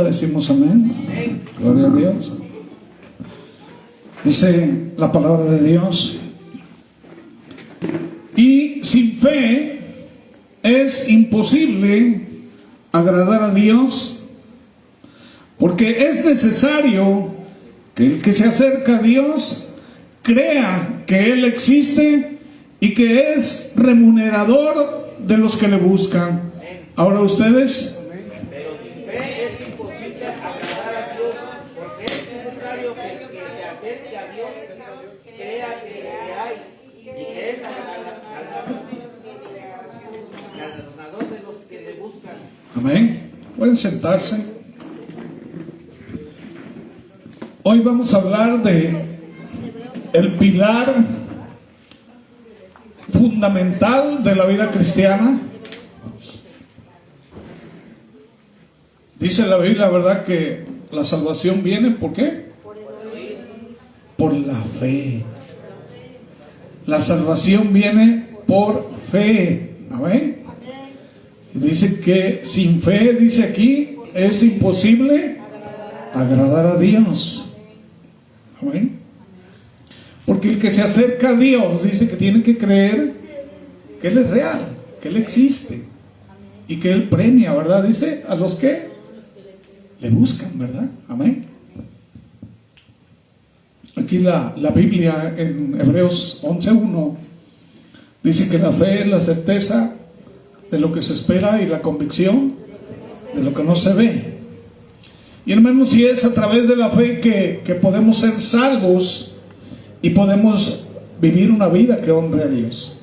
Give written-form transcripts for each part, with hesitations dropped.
Decimos amén. Gloria a Dios. Dice la palabra de Dios: y sin fe es imposible agradar a Dios, porque es necesario que el que se acerca a Dios crea que Él existe y que es remunerador de los que le buscan. Ahora ustedes, amén. Pueden sentarse. Hoy vamos a hablar de el pilar fundamental de la vida cristiana. Dice la Biblia, ¿verdad?, que la salvación viene ¿por qué? Por la fe. La salvación viene por fe. Amén. Dice que sin fe, dice aquí, es imposible agradar a Dios. Amén. Porque el que se acerca a Dios dice que tiene que creer que Él es real, que Él existe y que Él premia, ¿verdad? Dice a los que le buscan, ¿verdad? Amén. Aquí la Biblia en Hebreos 11:1 dice que la fe es la certeza de lo que se espera y la convicción de lo que no se ve. Y hermanos, si es a través de la fe que podemos ser salvos y podemos vivir una vida que honre a Dios.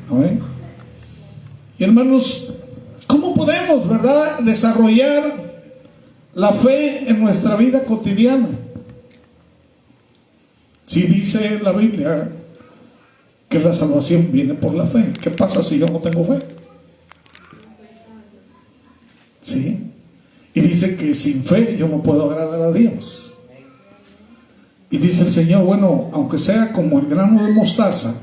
Amén. Y hermanos, ¿cómo podemos, verdad, desarrollar la fe en nuestra vida cotidiana? Si dice la Biblia que la salvación viene por la fe, ¿qué pasa si yo no tengo fe? ¿Sí? Y dice que sin fe yo no puedo agradar a Dios. Y dice el Señor, bueno, aunque sea como el grano de mostaza,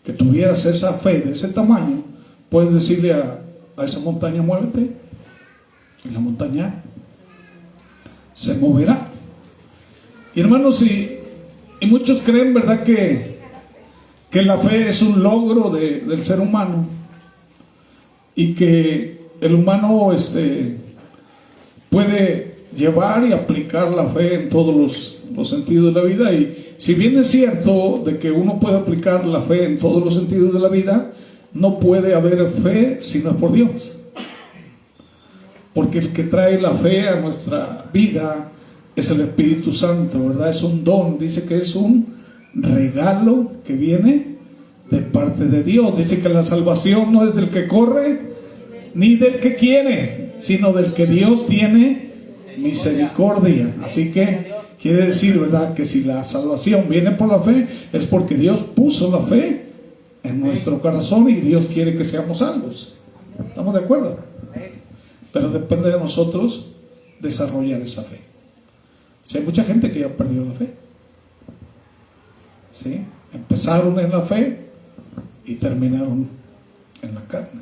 que tuvieras esa fe de ese tamaño, puedes decirle a esa montaña, muévete, y la montaña se moverá. Y hermanos, y muchos creen, ¿verdad?, que la fe es un logro del ser humano y que el humano puede llevar y aplicar la fe en todos los sentidos de la vida. Y si bien es cierto de que uno puede aplicar la fe en todos los sentidos de la vida, no puede haber fe si no es por Dios, porque el que trae la fe a nuestra vida es el Espíritu Santo, ¿verdad? Es un don, dice que es un regalo que viene de parte de Dios. Dice que la salvación no es del que corre ni del que quiere, sino del que Dios tiene misericordia. Así que quiere decir, ¿verdad?, que si la salvación viene por la fe, es porque Dios puso la fe en nuestro corazón y Dios quiere que seamos salvos. ¿Estamos de acuerdo? Pero depende de nosotros desarrollar esa fe. Si hay mucha gente que ya perdió la fe, ¿sí? Empezaron en la fe y terminaron en la carne.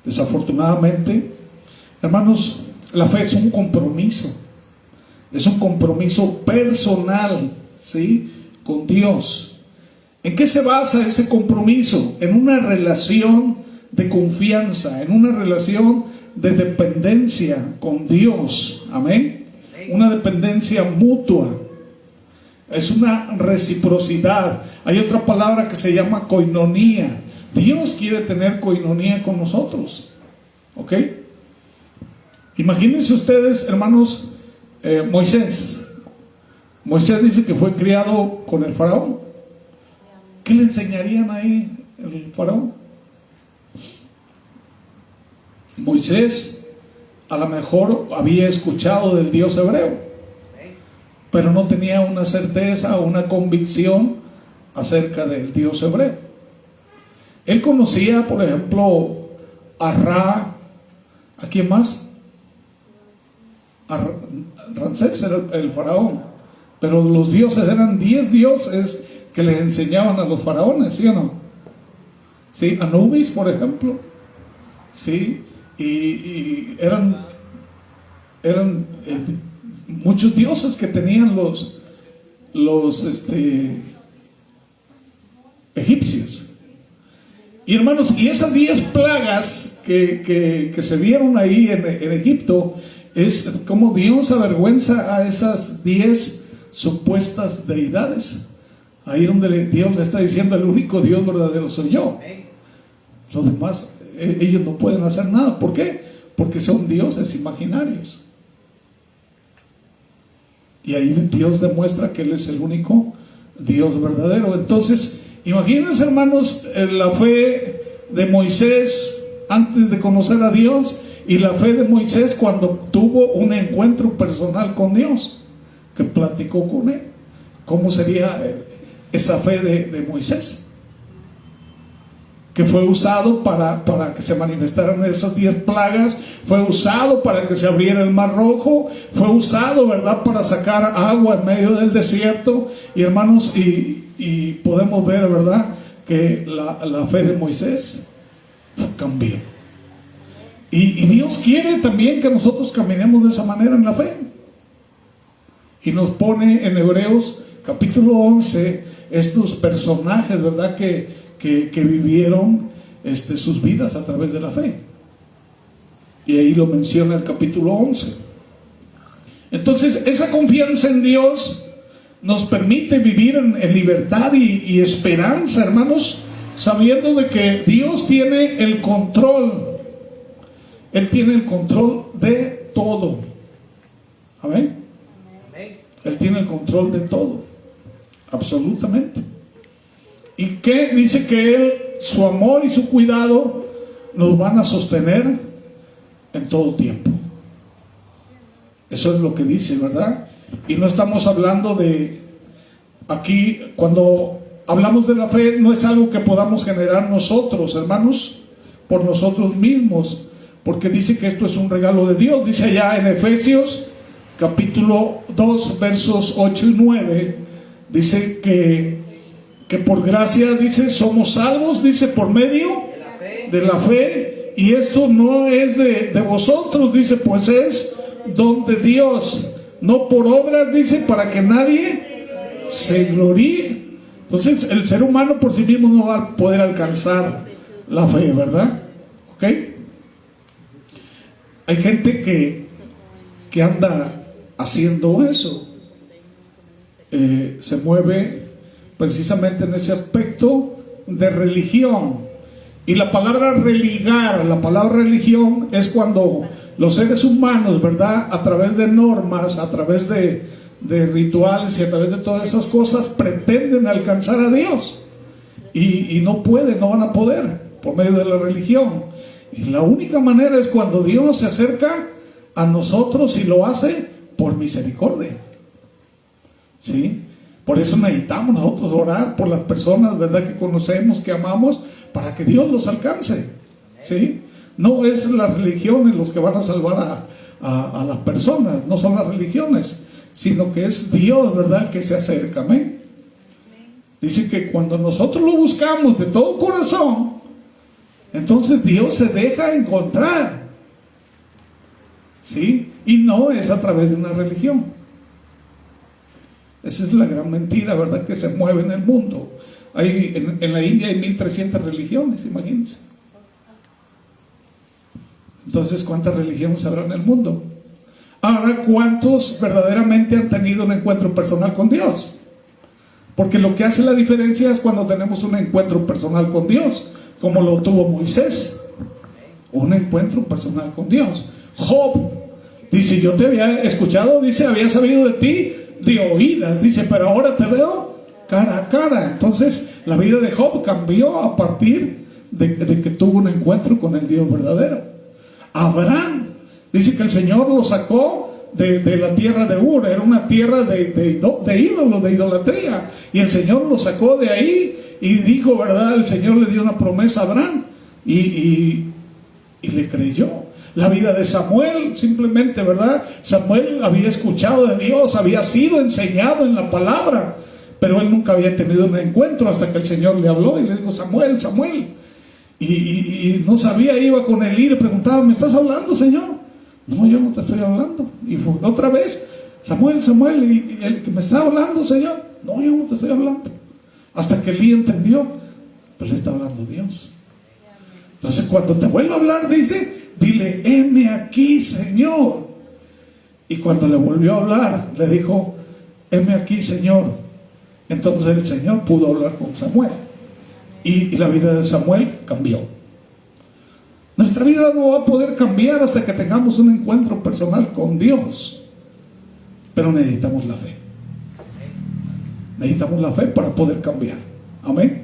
Desafortunadamente, hermanos, la fe es un compromiso personal, ¿sí?, con Dios. ¿En qué se basa ese compromiso? En una relación de confianza, en una relación de dependencia con Dios. Amén. Una dependencia mutua. Es una reciprocidad. Hay otra palabra que se llama koinonía. Dios quiere tener koinonía con nosotros. ¿Ok? Imagínense ustedes, hermanos, Moisés. Moisés dice que fue criado con el faraón. ¿Qué le enseñarían ahí el faraón? Moisés a lo mejor había escuchado del Dios hebreo, pero no tenía una certeza o una convicción acerca del Dios hebreo. Él conocía, por ejemplo, a Ra. ¿A quién más? A Ramsés era el faraón. Pero los dioses eran 10 dioses que les enseñaban a los faraones, ¿sí o no? ¿Sí? Anubis, por ejemplo. ¿Sí? Y eran eran muchos dioses que tenían los egipcios. Y hermanos, y esas 10 plagas que se vieron ahí en Egipto, es como Dios avergüenza a esas 10 supuestas deidades. Ahí donde Dios le está diciendo: el único Dios verdadero soy yo. Los demás, ellos no pueden hacer nada. ¿Por qué? Porque son dioses imaginarios. Y ahí Dios demuestra que Él es el único Dios verdadero. Entonces, imagínense, hermanos, la fe de Moisés antes de conocer a Dios, y la fe de Moisés cuando tuvo un encuentro personal con Dios, que platicó con Él. ¿Cómo sería esa fe de Moisés? Que fue usado para que se manifestaran esas 10 plagas, fue usado para que se abriera el mar rojo, fue usado, ¿verdad?, para sacar agua en medio del desierto. Y hermanos, y podemos ver, ¿verdad?, que la fe de Moisés cambió. Y Dios quiere también que nosotros caminemos de esa manera en la fe. Y nos pone en Hebreos capítulo 11 estos personajes, ¿verdad?, que vivieron sus vidas a través de la fe. Y ahí lo menciona el capítulo 11. Entonces, esa confianza en Dios nos permite vivir en libertad y esperanza, hermanos, sabiendo de que Dios tiene el control. Él tiene el control de todo. Amén. Él tiene el control de todo, absolutamente. Y que dice que Él, su amor y su cuidado nos van a sostener en todo tiempo. Eso es lo que dice, ¿verdad? Y no estamos hablando de, aquí cuando hablamos de la fe, no es algo que podamos generar nosotros, hermanos, por nosotros mismos, porque dice que esto es un regalo de Dios. Dice allá en Efesios capítulo 2 versos 8 y 9, dice que por gracia, dice, somos salvos, dice, por medio de la fe, y esto no es de vosotros, dice, pues es don de Dios, no por obras, dice, para que nadie se gloríe. Entonces el ser humano por sí mismo no va a poder alcanzar la fe, ¿verdad? ¿Ok? Hay gente que anda haciendo eso, se mueve precisamente en ese aspecto de religión. Y la palabra religar, la palabra religión, es cuando los seres humanos, ¿verdad?, a través de normas, a través de rituales y a través de todas esas cosas, pretenden alcanzar a Dios y no pueden, no van a poder por medio de la religión. Y la única manera es cuando Dios se acerca a nosotros y lo hace por misericordia. ¿Sí? Por eso necesitamos nosotros orar por las personas, ¿verdad?, que conocemos, que amamos, para que Dios los alcance. ¿Sí? No es las religiones los que van a salvar a las personas, no son las religiones, sino que es Dios, ¿verdad?, el que se acerca. Amén. Dice que cuando nosotros lo buscamos de todo corazón, entonces Dios se deja encontrar. ¿Sí? Y no es a través de una religión. Esa es la gran mentira, ¿verdad?, que se mueve en el mundo. En la India hay 1300 religiones, imagínense. Entonces, ¿cuántas religiones habrá en el mundo? Ahora, ¿cuántos verdaderamente han tenido un encuentro personal con Dios? Porque lo que hace la diferencia es cuando tenemos un encuentro personal con Dios, como lo tuvo Moisés. Un encuentro personal con Dios. Job dice: yo te había escuchado, dice, había sabido de ti de oídas, dice, pero ahora te veo cara a cara. Entonces la vida de Job cambió a partir de que tuvo un encuentro con el Dios verdadero. Abraham dice que el Señor lo sacó de la tierra de Ur, era una tierra de ídolos, de idolatría, y el Señor lo sacó de ahí y dijo, ¿verdad?, el Señor le dio una promesa a Abraham y le creyó. La vida de Samuel, simplemente, ¿verdad?, Samuel había escuchado de Dios, había sido enseñado en la palabra, pero él nunca había tenido un encuentro hasta que el Señor le habló y le dijo: Samuel, Samuel. Y no sabía, iba con Elí y le preguntaba: ¿me estás hablando, Señor? No, yo no te estoy hablando. Y fue otra vez, Samuel, Samuel, y el que me está hablando, Señor. No, yo no te estoy hablando. Hasta que Elí entendió, pues le está hablando Dios. Entonces cuando te vuelva a hablar, dice, dile, heme aquí, Señor. Y cuando le volvió a hablar, le dijo, heme aquí, Señor. Entonces el Señor pudo hablar con Samuel. Y la vida de Samuel cambió. Nuestra vida no va a poder cambiar hasta que tengamos un encuentro personal con Dios. Pero necesitamos la fe. Necesitamos la fe para poder cambiar. Amén.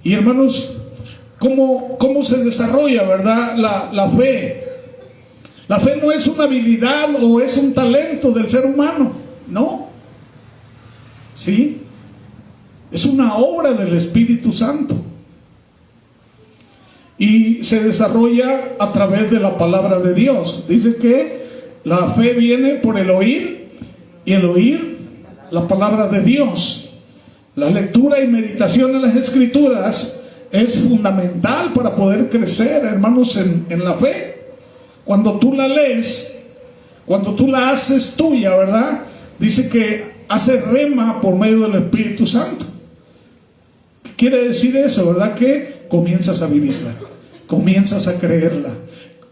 Y hermanos, ¿cómo se desarrolla, verdad, la fe? La fe no es una habilidad o es un talento del ser humano. No. ¿Sí? Es una obra del Espíritu Santo. Y se desarrolla a través de la palabra de Dios. Dice que la fe viene por el oír, y el oír la palabra de Dios. La lectura y meditación en las Escrituras es fundamental para poder crecer, hermanos, en la fe. Cuando tú la lees, cuando tú la haces tuya, ¿verdad? Dice que hace rema por medio del Espíritu Santo. ¿Qué quiere decir eso? ¿Verdad? Que comienzas a vivirla, comienzas a creerla,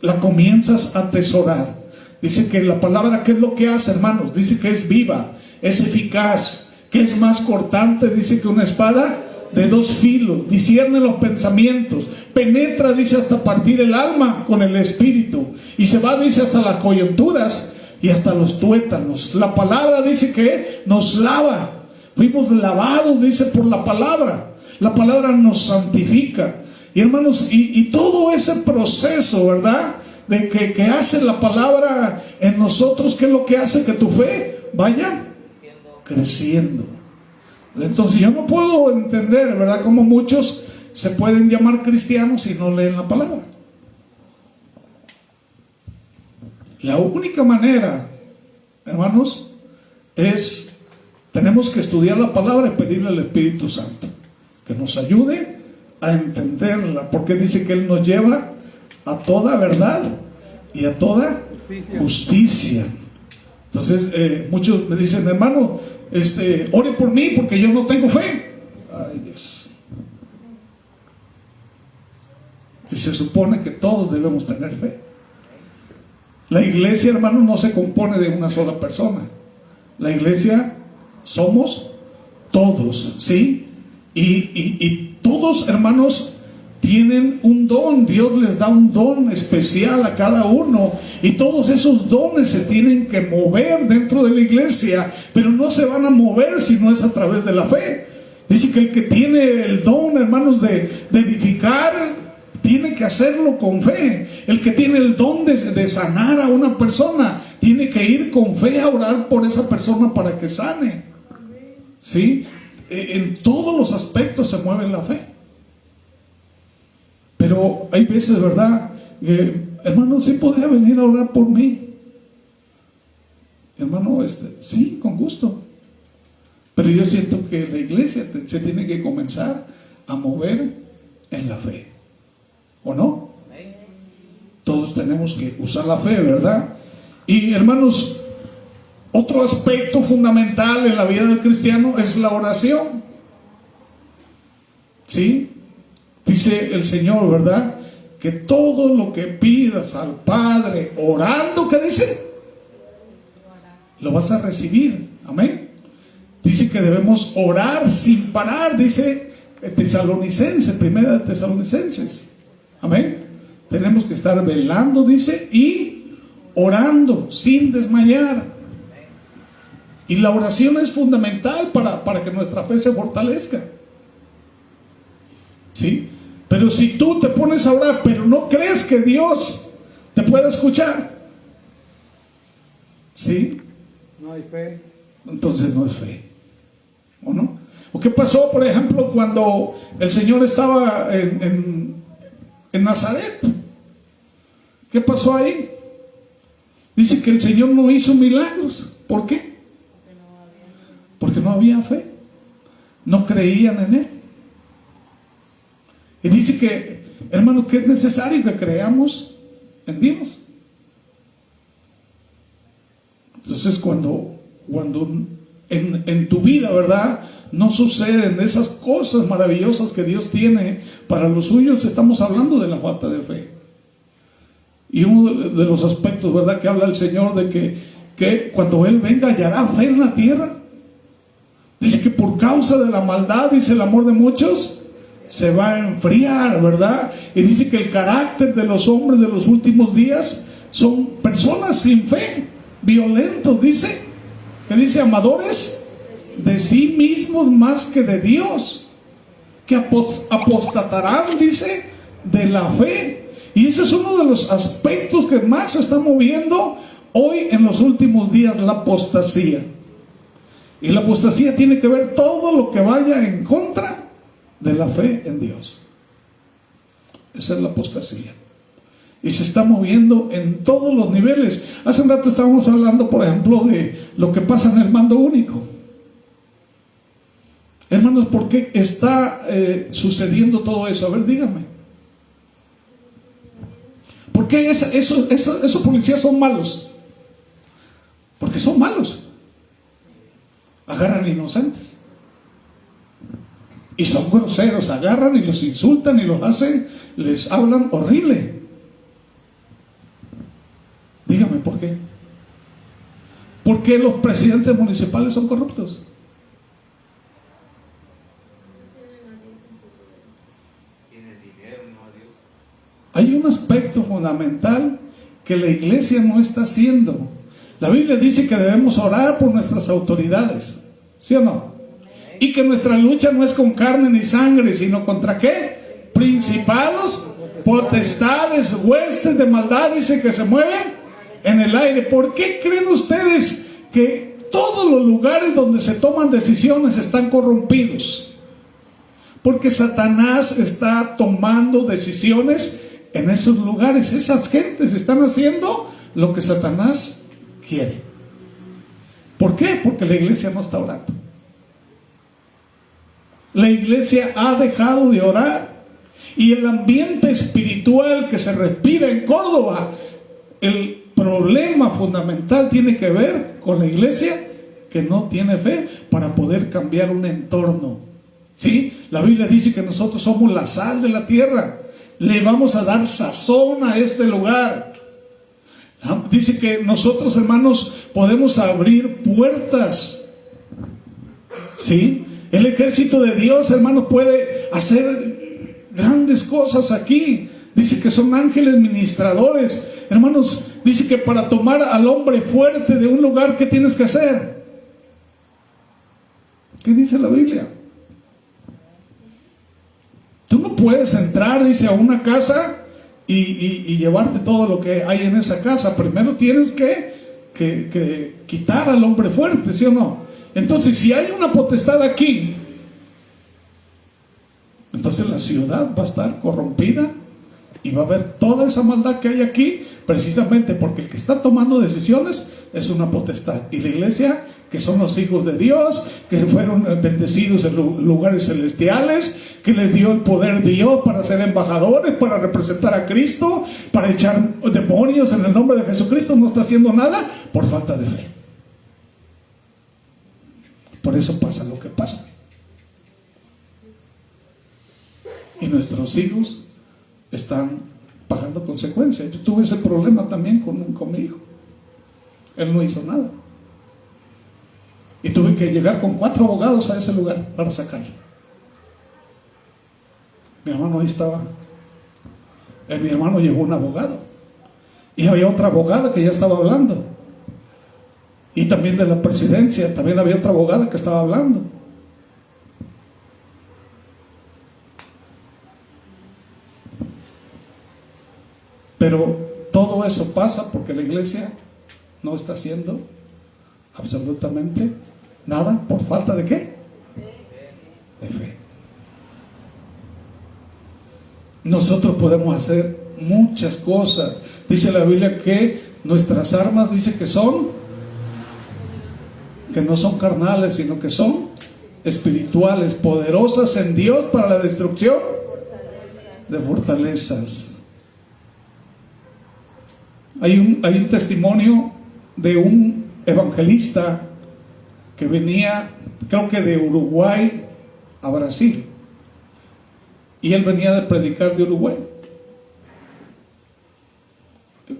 la comienzas a atesorar. Dice que la palabra, ¿qué es lo que hace, hermanos? Dice que es viva, es eficaz, que es más cortante, dice, que una espada de dos filos, discierne los pensamientos, penetra, dice, hasta partir el alma con el espíritu, y se va, dice, hasta las coyunturas y hasta los tuétanos. La palabra dice que nos lava, fuimos lavados, dice, por la palabra. La palabra nos santifica. Y hermanos, y todo ese proceso, ¿verdad?, de que hace la palabra en nosotros, ¿qué es lo que hace? Que tu fe vaya creciendo. Entonces yo no puedo entender, ¿verdad?, cómo muchos se pueden llamar cristianos y no leen la palabra. La única manera, hermanos, tenemos que estudiar la palabra y pedirle al Espíritu Santo que nos ayude a entenderla, porque dice que Él nos lleva a toda verdad y a toda justicia. Entonces muchos me dicen, hermano, ore por mí porque yo no tengo fe. Ay, Dios. Si se supone que todos debemos tener fe. La iglesia, hermano, no se compone de una sola persona. La iglesia somos todos, ¿sí? Y todos, hermanos, tienen un don. Dios les da un don especial a cada uno, y todos esos dones se tienen que mover dentro de la iglesia, pero no se van a mover si no es a través de la fe. Dice que el que tiene el don, hermanos, de edificar, tiene que hacerlo con fe. El que tiene el don de sanar a una persona, tiene que ir con fe a orar por esa persona para que sane. ¿Sí? En todos los aspectos se mueve la fe. Pero hay veces, ¿verdad?, hermano, ¿sí podría venir a orar por mí? Hermano, sí, con gusto. Pero yo siento que la iglesia se tiene que comenzar a mover en la fe, ¿o no? Todos tenemos que usar la fe, ¿verdad? Y hermanos, otro aspecto fundamental en la vida del cristiano es la oración. ¿Sí? Dice el Señor, ¿verdad?, que todo lo que pidas al Padre orando, ¿qué dice?, lo vas a recibir. Amén. Dice que debemos orar sin parar, dice Tesalonicenses, primera de Tesalonicenses. Amén. Tenemos que estar velando, dice, y orando sin desmayar. Y la oración es fundamental para que nuestra fe se fortalezca. ¿Sí? Pero si tú te pones a orar, pero no crees que Dios te pueda escuchar, ¿sí?, no hay fe. Entonces no es fe, ¿o no? ¿O qué pasó, por ejemplo, cuando el Señor estaba en Nazaret? ¿Qué pasó ahí? Dice que el Señor no hizo milagros. ¿Por qué? Porque no había fe. No creían en Él. Y dice que, hermano, que es necesario que creamos en Dios. Entonces cuando en tu vida, ¿verdad?, no suceden esas cosas maravillosas que Dios tiene para los suyos, estamos hablando de la falta de fe. Y uno de los aspectos, ¿verdad?, que habla el Señor de que cuando Él venga hallará fe en la tierra. Dice que por causa de la maldad, dice, el amor de muchos se va a enfriar, ¿verdad? Y dice que el carácter de los hombres de los últimos días son personas sin fe, violentos, dice, que dice amadores de sí mismos más que de Dios, que apostatarán, dice, de la fe. Y ese es uno de los aspectos que más se está moviendo hoy en los últimos días, la apostasía. Y la apostasía tiene que ver todo lo que vaya en contra de la fe en Dios. Esa es la apostasía. Y se está moviendo en todos los niveles. Hace un rato estábamos hablando, por ejemplo, de lo que pasa en el mando único. Hermanos, ¿por qué está sucediendo todo eso? A ver, díganme. ¿Por qué esos policías son malos? Porque son malos. Agarran inocentes. Y son groseros, agarran y los insultan y los hacen, les hablan horrible. Dígame, ¿por qué? ¿Por qué los presidentes municipales son corruptos? Hay un aspecto fundamental que la iglesia no está haciendo. La Biblia dice que debemos orar por nuestras autoridades, ¿sí o no? Y que nuestra lucha no es con carne ni sangre, sino contra ¿qué? Principados, potestades, huestes de maldad, dice, que se mueven en el aire. ¿Por qué creen ustedes que todos los lugares donde se toman decisiones están corrompidos? Porque Satanás está tomando decisiones en esos lugares. Esas gentes están haciendo lo que Satanás quiere. ¿Por qué? Porque la iglesia no está orando. La iglesia ha dejado de orar. Y el ambiente espiritual que se respira en Córdoba, el problema fundamental tiene que ver con la iglesia que no tiene fe para poder cambiar un entorno. ¿Sí? La Biblia dice que nosotros somos la sal de la tierra. Le vamos a dar sazón a este lugar. Dice que nosotros, hermanos, podemos abrir puertas. ¿Sí? El ejército de Dios, hermanos, puede hacer grandes cosas aquí. Dice que son ángeles ministradores. Hermanos, dice que para tomar al hombre fuerte de un lugar, ¿qué tienes que hacer? ¿Qué dice la Biblia? Tú no puedes entrar, dice, a una casa y llevarte todo lo que hay en esa casa. Primero tienes que quitar al hombre fuerte, ¿sí o no? Entonces, si hay una potestad aquí, entonces la ciudad va a estar corrompida y va a haber toda esa maldad que hay aquí, precisamente porque el que está tomando decisiones es una potestad. Y la iglesia, que son los hijos de Dios, que fueron bendecidos en lugares celestiales, que les dio el poder Dios para ser embajadores, para representar a Cristo, para echar demonios en el nombre de Jesucristo, no está haciendo nada por falta de fe. Por eso pasa lo que pasa. Y nuestros hijos están pagando consecuencias. Yo tuve ese problema también con mi hijo. Él no hizo nada. Y tuve que llegar con 4 abogados a ese lugar para sacarlo. Mi hermano ahí estaba. Mi hermano llevó un abogado. Y había otra abogada que ya estaba hablando. Y también de la presidencia, también había otra abogada que estaba hablando. Pero todo eso pasa porque la iglesia no está haciendo absolutamente nada. ¿Por falta de qué? De fe. Nosotros podemos hacer muchas cosas. Dice la Biblia que nuestras armas, dice que no son carnales, sino que son espirituales, poderosas en Dios para la destrucción de fortalezas. Hay un testimonio de un evangelista que venía, creo que de Uruguay a Brasil, y él venía de predicar de Uruguay.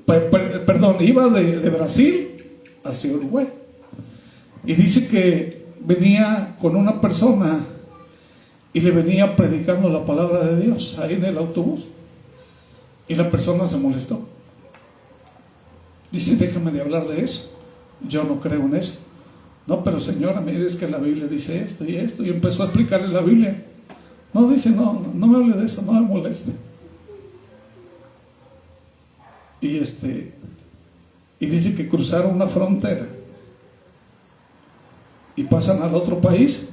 Perdón, iba de Brasil hacia Uruguay, y dice que venía con una persona y le venía predicando la palabra de Dios ahí en el autobús, y la persona se molestó. Dice: déjame de hablar de eso, yo no creo en eso. No, pero señora, mire, es que la Biblia dice esto y esto, y empezó a explicarle la Biblia. No, dice, no me hable de eso, no me moleste. Y dice que cruzaron una frontera y pasan al otro país,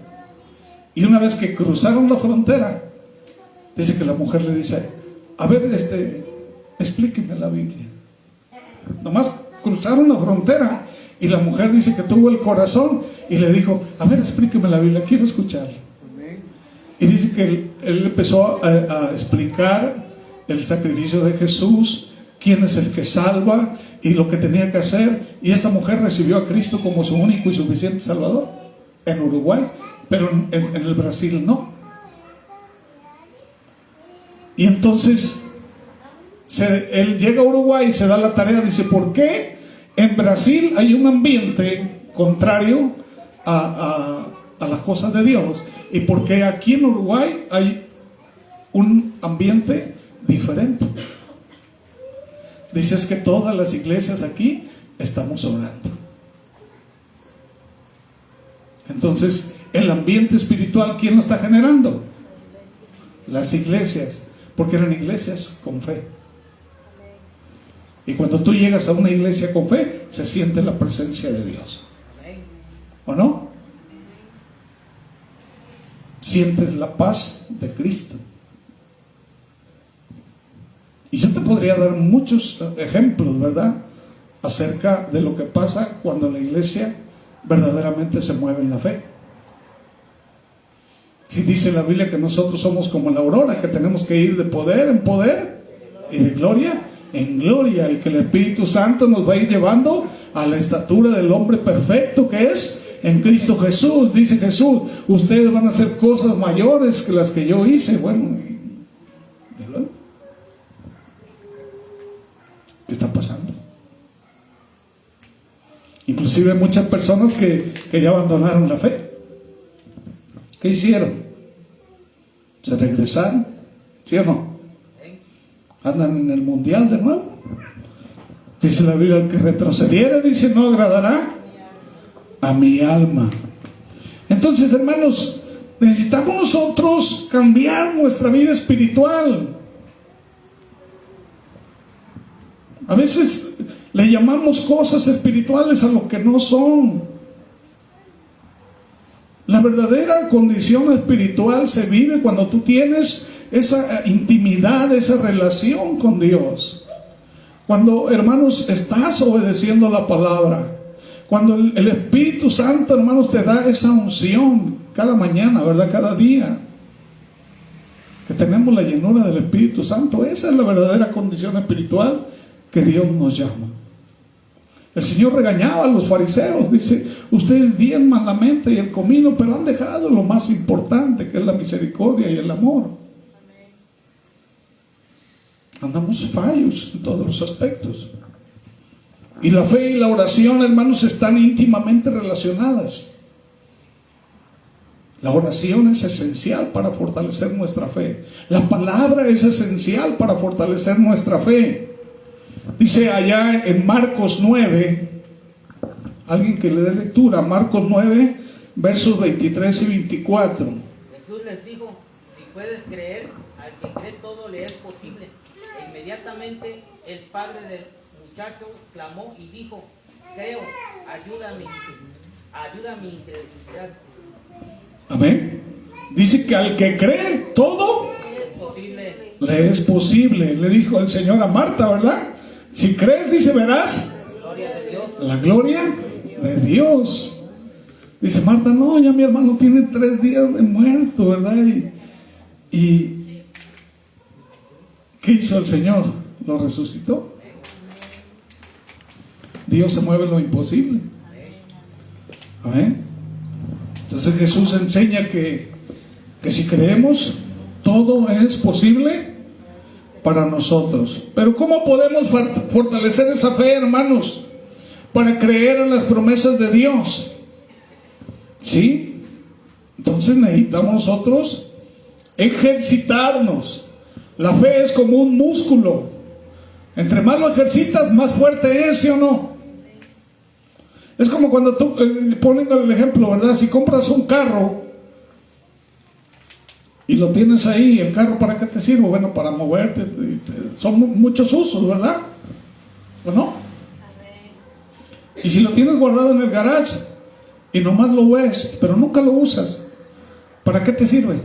y una vez que cruzaron la frontera, dice que la mujer le dice: a ver, explíqueme la Biblia. Nomás cruzaron la frontera y la mujer dice que tuvo el corazón y le dijo: a ver, explíqueme la Biblia, quiero escucharla. Y dice que él empezó a explicar el sacrificio de Jesús, quién es el que salva y lo que tenía que hacer. Y esta mujer recibió a Cristo como su único y suficiente Salvador en Uruguay, pero en el Brasil no. Y entonces él llega a Uruguay y se da la tarea, dice: ¿por qué en Brasil hay un ambiente contrario a las cosas de Dios? ¿Y por qué aquí en Uruguay hay un ambiente diferente? Dice: es que todas las iglesias aquí estamos orando. Entonces, el ambiente espiritual, ¿quién lo está generando? Las iglesias, porque eran iglesias con fe. Y cuando tú llegas a una iglesia con fe, se siente la presencia de Dios, ¿o no? Sientes la paz de Cristo. Y yo te podría dar muchos ejemplos, ¿verdad?, acerca de lo que pasa cuando la iglesia verdaderamente se mueve en la fe. Si dice la Biblia que nosotros somos como la aurora, que tenemos que ir de poder en poder y de gloria en gloria, y que el Espíritu Santo nos va a ir llevando a la estatura del hombre perfecto que es en Cristo Jesús. Dice Jesús: ustedes van a hacer cosas mayores que las que yo hice. Bueno, ¿y luego? ¿Qué está pasando? Inclusive muchas personas que ya abandonaron la fe, ¿qué hicieron? ¿Se regresaron? ¿Sí o no? Andan en el mundial de nuevo. Dice la Biblia: el que retrocediera, dice, no agradará a mi alma. Entonces, hermanos, necesitamos nosotros cambiar nuestra vida espiritual. A veces le llamamos cosas espirituales a lo que no son. La verdadera condición espiritual se vive cuando tú tienes esa intimidad, esa relación con Dios. Cuando, hermanos, estás obedeciendo la palabra. Cuando el Espíritu Santo, hermanos, te da esa unción cada mañana, ¿verdad? Cada día. Que tenemos la llenura del Espíritu Santo. Esa es la verdadera condición espiritual que Dios nos llama. El Señor regañaba a los fariseos. Dice: ustedes diezman la mente y el comino, pero han dejado lo más importante, que es la misericordia y el amor. Andamos fallos en todos los aspectos. Y la fe y la oración, hermanos, están íntimamente relacionadas. La oración es esencial para fortalecer nuestra fe. La palabra es esencial para fortalecer nuestra fe. Dice allá en Marcos 9, alguien que le dé lectura, Marcos 9, versos 23 y 24. Jesús les dijo: si puedes creer, al que cree todo le es posible. E inmediatamente el padre del muchacho clamó y dijo: creo, ayuda a mi incredulidad. Amén. Dice que al que cree todo le es posible. Le dijo el Señor a Marta, ¿verdad? Si crees, dice, verás la gloria de Dios. Dice Marta: no, ya mi hermano tiene 3 días de muerto, ¿verdad? Y ¿qué hizo el Señor? Lo resucitó. Dios se mueve en lo imposible. Amén. Entonces Jesús enseña que si creemos, todo es posible para nosotros. Pero ¿cómo podemos fortalecer esa fe, hermanos? Para creer en las promesas de Dios. ¿Sí? Entonces necesitamos nosotros ejercitarnos. La fe es como un músculo. Entre más lo ejercitas, más fuerte es, ¿sí o no? Es como cuando tú, poniendo el ejemplo, ¿verdad? Si compras un carro y lo tienes ahí, ¿el carro para qué te sirve? Bueno, para moverte. Son muchos usos, ¿verdad? ¿O no? Y si lo tienes guardado en el garage y nomás lo ves, pero nunca lo usas, ¿para qué te sirve?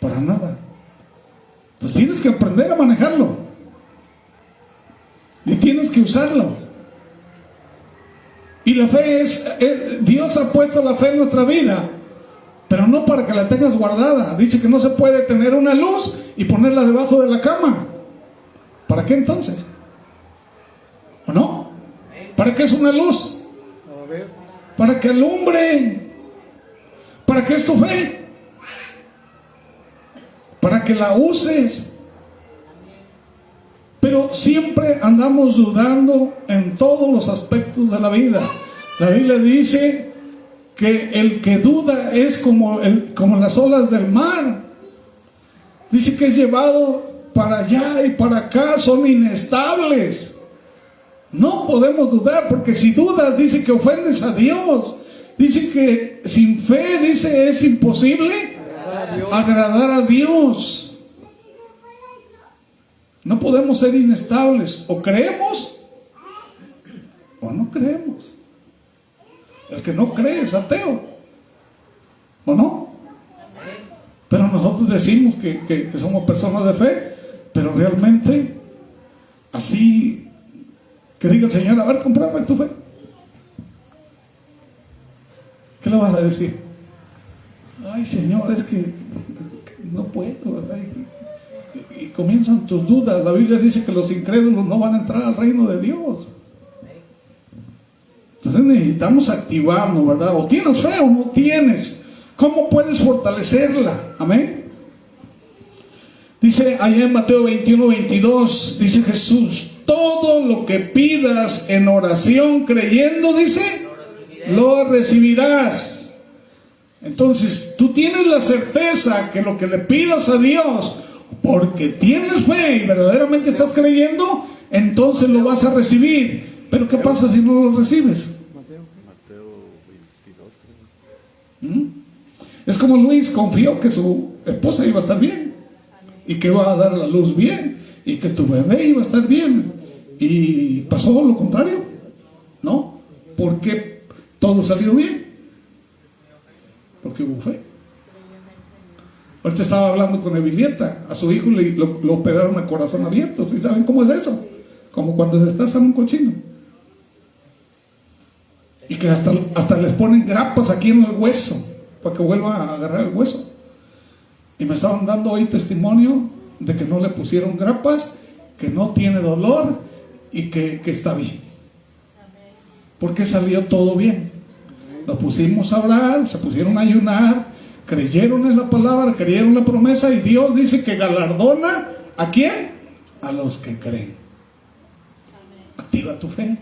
Para nada. Entonces tienes que aprender a manejarlo y tienes que usarlo. Y la fe Dios ha puesto la fe en nuestra vida, pero no para que la tengas guardada. Dice que no se puede tener una luz y ponerla debajo de la cama. ¿Para qué entonces? ¿O no? ¿Para qué es una luz? Para que alumbre. ¿Para qué es tu fe? Para que la uses. Pero siempre andamos dudando en todos los aspectos de la vida. La Biblia dice que el que duda es como las olas del mar. Dice que es llevado para allá y para acá, son inestables. No podemos dudar, porque si dudas, dice que ofendes a Dios. Dice que sin fe, dice, es imposible agradar a Dios. No podemos ser inestables. O creemos o no creemos. El que no cree es ateo, ¿o no? Pero nosotros decimos que somos personas de fe, pero realmente así, que diga el Señor, a ver, cómprame tu fe. ¿Qué le vas a decir? Ay, Señor, es que no puedo, ¿verdad? Y comienzan tus dudas. La Biblia dice que los incrédulos no van a entrar al reino de Dios. Entonces necesitamos activarnos, ¿verdad? O tienes fe o no tienes. ¿Cómo puedes fortalecerla? Amén. Dice allá en Mateo 21:22, dice Jesús: todo lo que pidas en oración creyendo, dice, lo recibirás. Entonces tú tienes la certeza que lo que le pidas a Dios, porque tienes fe y verdaderamente estás creyendo, entonces lo vas a recibir. Pero ¿qué pasa si no lo recibes? Es como Luis confió que su esposa iba a estar bien y que iba a dar la luz bien y que tu bebé iba a estar bien, y pasó lo contrario, ¿no? Porque todo salió bien, porque hubo fe. Ahorita estaba hablando con Evilieta, a su hijo lo operaron a corazón abierto. ¿Sí saben cómo es eso? Como cuando se está en un cochino. Y que hasta les ponen grapas aquí en el hueso, para que vuelva a agarrar el hueso. Y me estaban dando hoy testimonio de que no le pusieron grapas, que no tiene dolor y que está bien. Porque salió todo bien. Nos pusimos a orar, se pusieron a ayunar, creyeron en la palabra, creyeron la promesa, y Dios dice que galardona ¿a quién? A los que creen. Activa tu fe.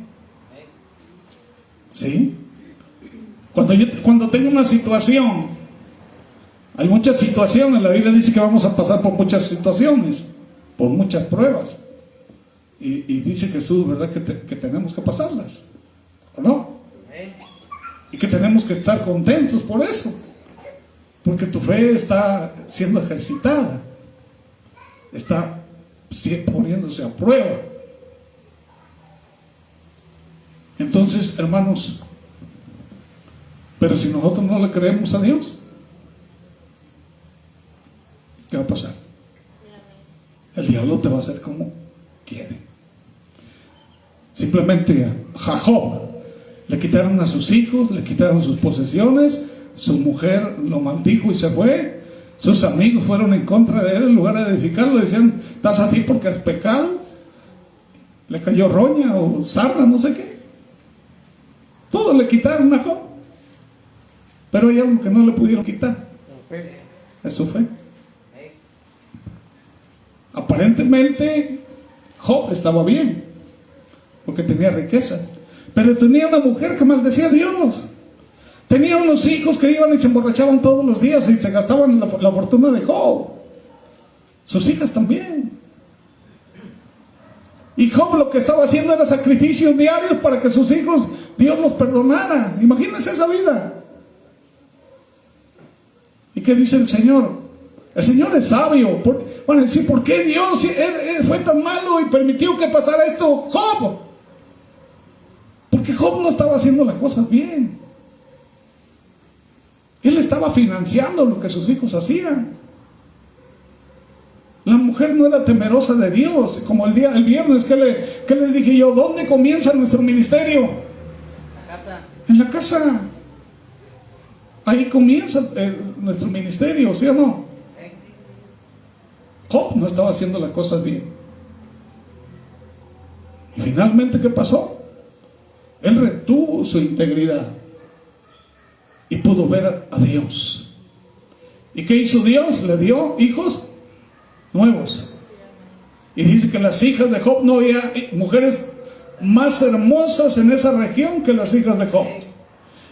¿Sí? Cuando tengo una situación, hay muchas situaciones, la Biblia dice que vamos a pasar por muchas situaciones, por muchas pruebas, y dice Jesús, ¿verdad?, que tenemos que pasarlas, ¿o no? Y que tenemos que estar contentos por eso, porque tu fe está siendo ejercitada, está poniéndose a prueba. Entonces, hermanos, pero si nosotros no le creemos a Dios, ¿qué va a pasar? El diablo te va a hacer como quiere. Simplemente a Jacob le quitaron a sus hijos, le quitaron sus posesiones, su mujer lo maldijo y se fue, sus amigos fueron en contra de él, en lugar de edificarlo, le decían, estás así porque has pecado, le cayó roña o sarna, no sé qué. Todo le quitaron a Job. Pero hay algo que no le pudieron quitar. Es su fe. Aparentemente Job estaba bien, porque tenía riquezas. Pero tenía una mujer que maldecía a Dios. Tenía unos hijos que iban y se emborrachaban todos los días y se gastaban la fortuna de Job. Sus hijas también. Y Job lo que estaba haciendo era sacrificios diarios para que sus hijos, Dios los perdonara. Imagínense esa vida. ¿Y qué dice el Señor? El Señor es sabio. Van a decir, ¿por qué Dios fue tan malo y permitió que pasara esto, Job? Porque Job no estaba haciendo las cosas bien. Él estaba financiando lo que sus hijos hacían. La mujer no era temerosa de Dios. Como el viernes, ¿qué les dije yo? ¿Dónde comienza nuestro ministerio? La casa. En la casa. Ahí comienza nuestro ministerio, ¿sí o no? Job no estaba haciendo las cosas bien. Y finalmente, ¿qué pasó? Él retuvo su integridad y pudo ver a Dios. ¿Y qué hizo Dios? Le dio hijos nuevos. Y dice que las hijas de Job, no había mujeres más hermosas en esa región que las hijas de Job.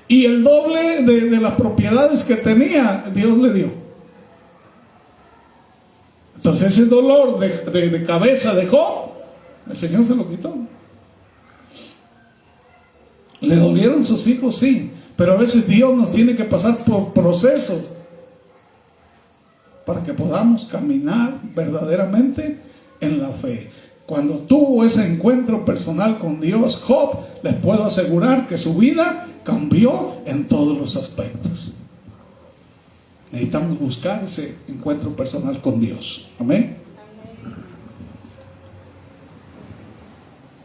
Y el doble de las propiedades que tenía, Dios le dio. Entonces ese dolor de cabeza de Job, el Señor se lo quitó. ¿Le dolieron sus hijos? Sí. Pero a veces Dios nos tiene que pasar por procesos para que podamos caminar verdaderamente en la fe. Cuando tuvo ese encuentro personal con Dios, Job, les puedo asegurar que su vida cambió en todos los aspectos. Necesitamos buscar ese encuentro personal con Dios. Amén.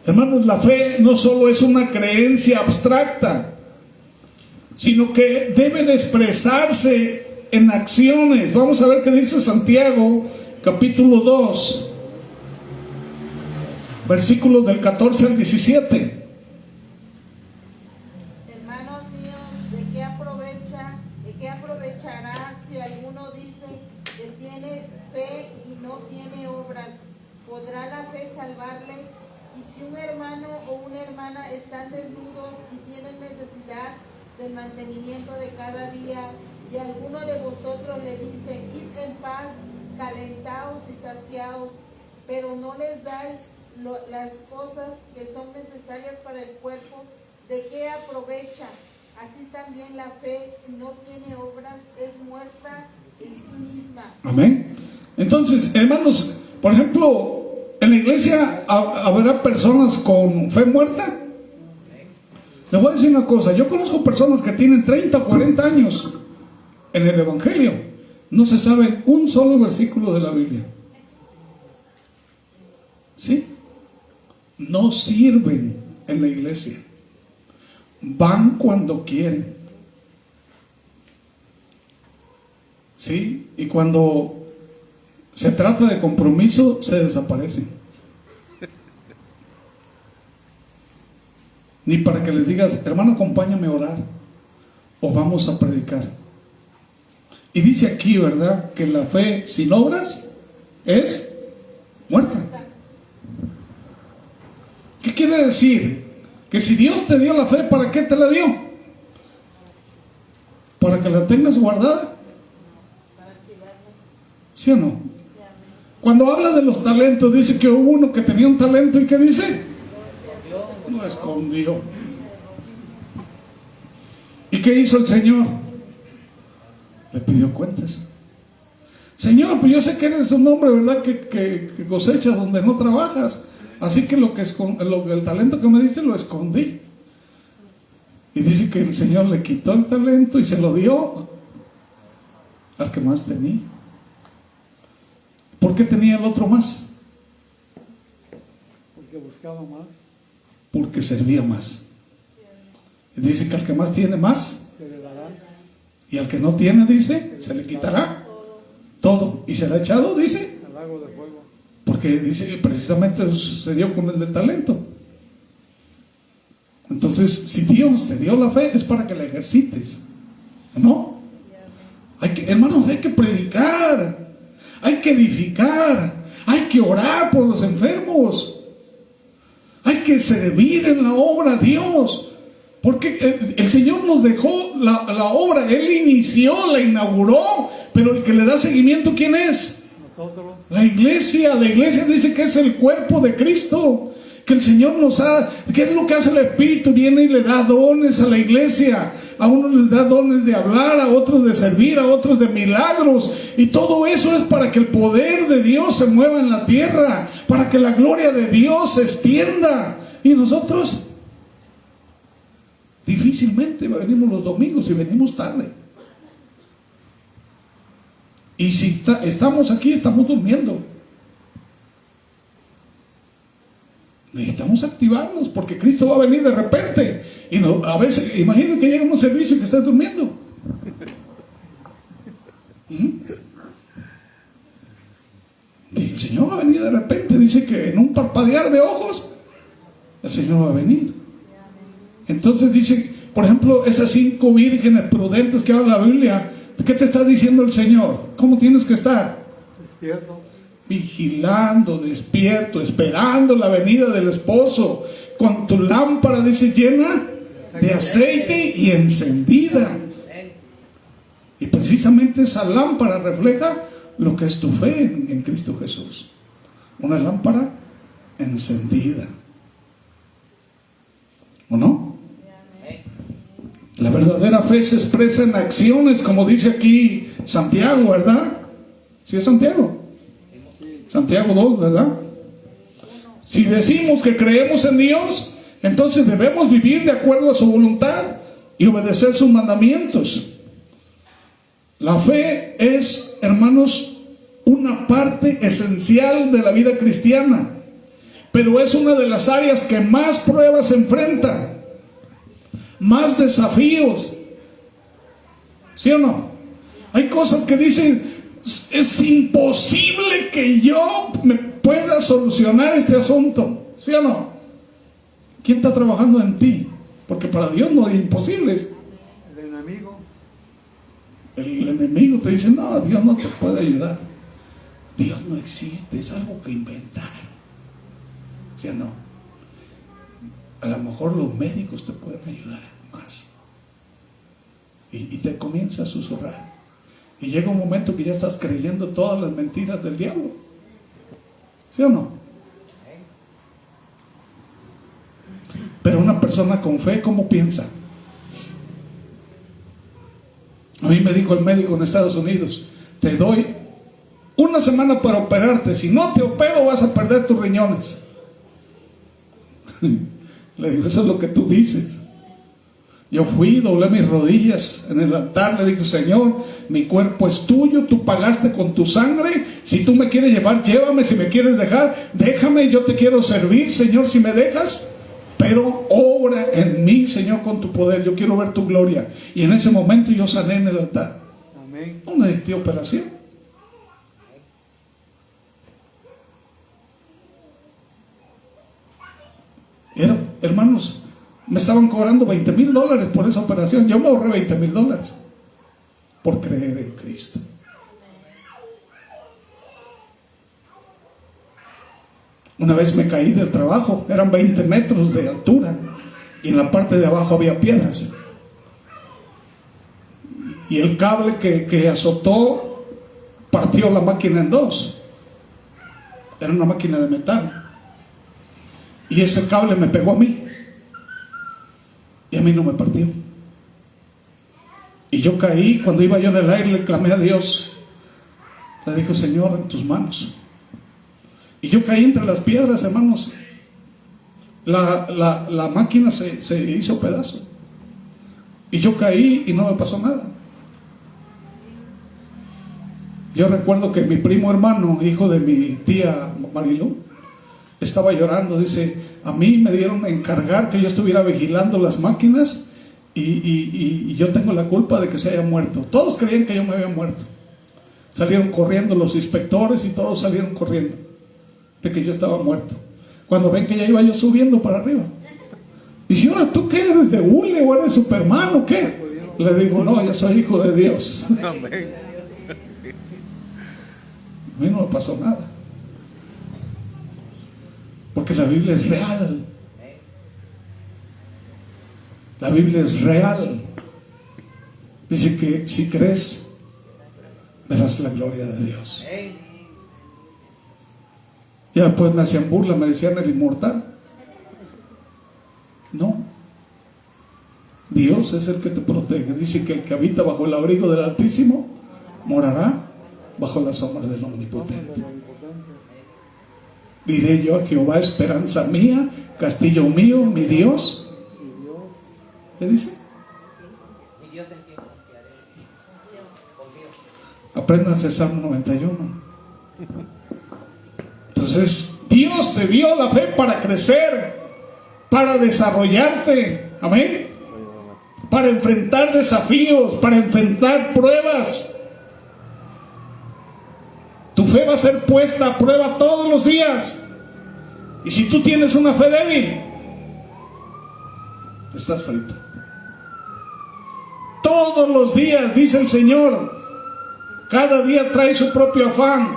Hermanos, la fe no solo es una creencia abstracta, sino que debe de expresarse en acciones. Vamos a ver qué dice Santiago, capítulo 2, versículos del 14 al 17. Hermanos míos, ¿de qué aprovechará si alguno dice que tiene fe y no tiene obras? ¿Podrá la fe salvarle? Y si un hermano o una hermana están desnudos y tienen necesidad del mantenimiento de cada día, y alguno de vosotros le dice, id en paz, calentaos y saciaos, pero no les dais las cosas que son necesarias para el cuerpo, ¿de qué aprovecha? Así también la fe, si no tiene obras, es muerta en sí misma. Amén. Entonces, hermanos, por ejemplo, en la iglesia habrá personas con fe muerta. Les voy a decir una cosa, yo conozco personas que tienen 30 o 40 años en el Evangelio, no se saben un solo versículo de la Biblia. ¿Sí? No sirven en la iglesia, van cuando quieren. ¿Sí? Y cuando se trata de compromiso, se desaparecen. Ni para que les digas, hermano, acompáñame a orar, o vamos a predicar. Y dice aquí, ¿verdad?, que la fe sin obras es muerta. ¿Qué quiere decir? Que si Dios te dio la fe, ¿para qué te la dio? ¿Para que la tengas guardada? ¿Sí o no? Cuando habla de los talentos, dice que hubo uno que tenía un talento, ¿y qué dice? Lo escondió. ¿Y qué hizo el Señor? Le pidió cuentas. Señor, pues yo sé que eres un hombre, ¿verdad?, que cosechas donde no trabajas. Así que el talento que me diste lo escondí. Y dice que el Señor le quitó el talento y se lo dio al que más tenía. ¿Por qué tenía el otro más? Porque buscaba más. Porque servía más. Y dice que al que más tiene más, Se le dará. y al que no tiene, dice, se le quitará todo. Y será echado, dice, Al lago de fuego. porque dice que precisamente eso sucedió con el del talento. Entonces, si Dios te dio la fe, es para que la ejercites, ¿no? Hermanos, hay que predicar, hay que edificar, hay que orar por los enfermos, hay que servir en la obra de Dios, porque el Señor nos dejó la obra, Él inició, la inauguró, pero el que le da seguimiento, ¿quién es? Nosotros. La iglesia dice que es el cuerpo de Cristo, que el Señor nos ha, ¿qué es lo que hace el Espíritu? Viene y le da dones a la iglesia. A unos les da dones de hablar, a otros de servir, a otros de milagros. Y todo eso es para que el poder de Dios se mueva en la tierra, para que la gloria de Dios se extienda. Y nosotros difícilmente venimos los domingos y venimos tarde. Y si estamos aquí, estamos durmiendo. Necesitamos activarnos porque Cristo va a venir de repente. Y a veces, imaginen que llega un servicio y que estés durmiendo. El Señor va a venir de repente. Dice que en un parpadear de ojos, el Señor va a venir. Entonces dice, por ejemplo, esas 5 vírgenes prudentes que habla la Biblia, ¿qué te está diciendo el Señor? ¿Cómo tienes que estar? Despierto. Vigilando, despierto, esperando la venida del esposo, con tu lámpara, dice, llena de aceite y encendida. Y precisamente esa lámpara refleja lo que es tu fe en Cristo Jesús. Una lámpara encendida. ¿O no? La verdadera fe se expresa en acciones, como dice aquí Santiago, ¿verdad? ¿Sí es Santiago? Santiago 2, ¿verdad? Si decimos que creemos en Dios, entonces debemos vivir de acuerdo a su voluntad y obedecer sus mandamientos. La fe es, hermanos, una parte esencial de la vida cristiana, pero es una de las áreas que más pruebas enfrenta, más desafíos. ¿Sí o no? Hay cosas que dicen, es imposible que yo me pueda solucionar este asunto. ¿Sí o no? ¿Quién está trabajando en ti? Porque para Dios no hay imposibles. El enemigo. El enemigo te dice, no, Dios no te puede ayudar. Dios no existe, es algo que inventaron. ¿Sí o no? A lo mejor los médicos te pueden ayudar más. Y te comienza a susurrar. Y llega un momento que ya estás creyendo todas las mentiras del diablo. ¿Sí o no? Pero una persona con fe, ¿cómo piensa? A mí me dijo el médico en Estados Unidos, te doy 1 semana para operarte. Si no te opero, vas a perder tus riñones. Le digo, eso es lo que tú dices. Yo fui, doblé mis rodillas en el altar, le dije, Señor, mi cuerpo es tuyo, tú pagaste con tu sangre. Si tú me quieres llevar, llévame. Si me quieres dejar, déjame, yo te quiero servir, Señor, si me dejas. Pero obra en mí, Señor, con tu poder. Yo quiero ver tu gloria. Y en ese momento yo sané en el altar. Amén. No necesité operación. Hermanos, me estaban cobrando $20,000 por esa operación. Yo me ahorré $20,000 por creer en Cristo. Una vez me caí del trabajo, eran 20 metros de altura y en la parte de abajo había piedras. Y el cable que azotó partió la máquina en 2. Era una máquina de metal. Y ese cable me pegó a mí. Y a mí no me partió. Y yo caí, cuando iba yo en el aire, le clamé a Dios. Le dije, Señor, en tus manos. Y yo caí entre las piedras, hermanos. La máquina se hizo pedazo. Y yo caí y no me pasó nada. Yo recuerdo que mi primo hermano, hijo de mi tía Marilu, estaba llorando. Dice, a mí me dieron a encargar que yo estuviera vigilando las máquinas y yo tengo la culpa de que se haya muerto. Todos creían que yo me había muerto. Salieron corriendo los inspectores y todos salieron corriendo de que yo estaba muerto. Cuando ven que ya iba yo subiendo para arriba, Y si ahora tú qué eres de hule o eres Superman o qué, le digo, no, yo soy hijo de Dios. Amén. A mí no me pasó nada, porque la Biblia es real. La Biblia es real. Dice que si crees, verás la gloria de Dios. Ya después me hacían burla, me decían el inmortal. No, Dios es el que te protege. Dice que el que habita bajo el abrigo del Altísimo morará bajo la sombra del Omnipotente. Diré yo a Jehová, esperanza mía, castillo mío, mi Dios. ¿Qué dice? Mi Dios en quien confiaré. Confío. Apréndanse Salmo 91. Entonces, Dios te dio la fe para crecer, para desarrollarte, amén, para enfrentar desafíos, para enfrentar pruebas. Tu fe va a ser puesta a prueba todos los días. Y si tú tienes una fe débil, estás frito. Todos los días, dice el Señor, cada día trae su propio afán.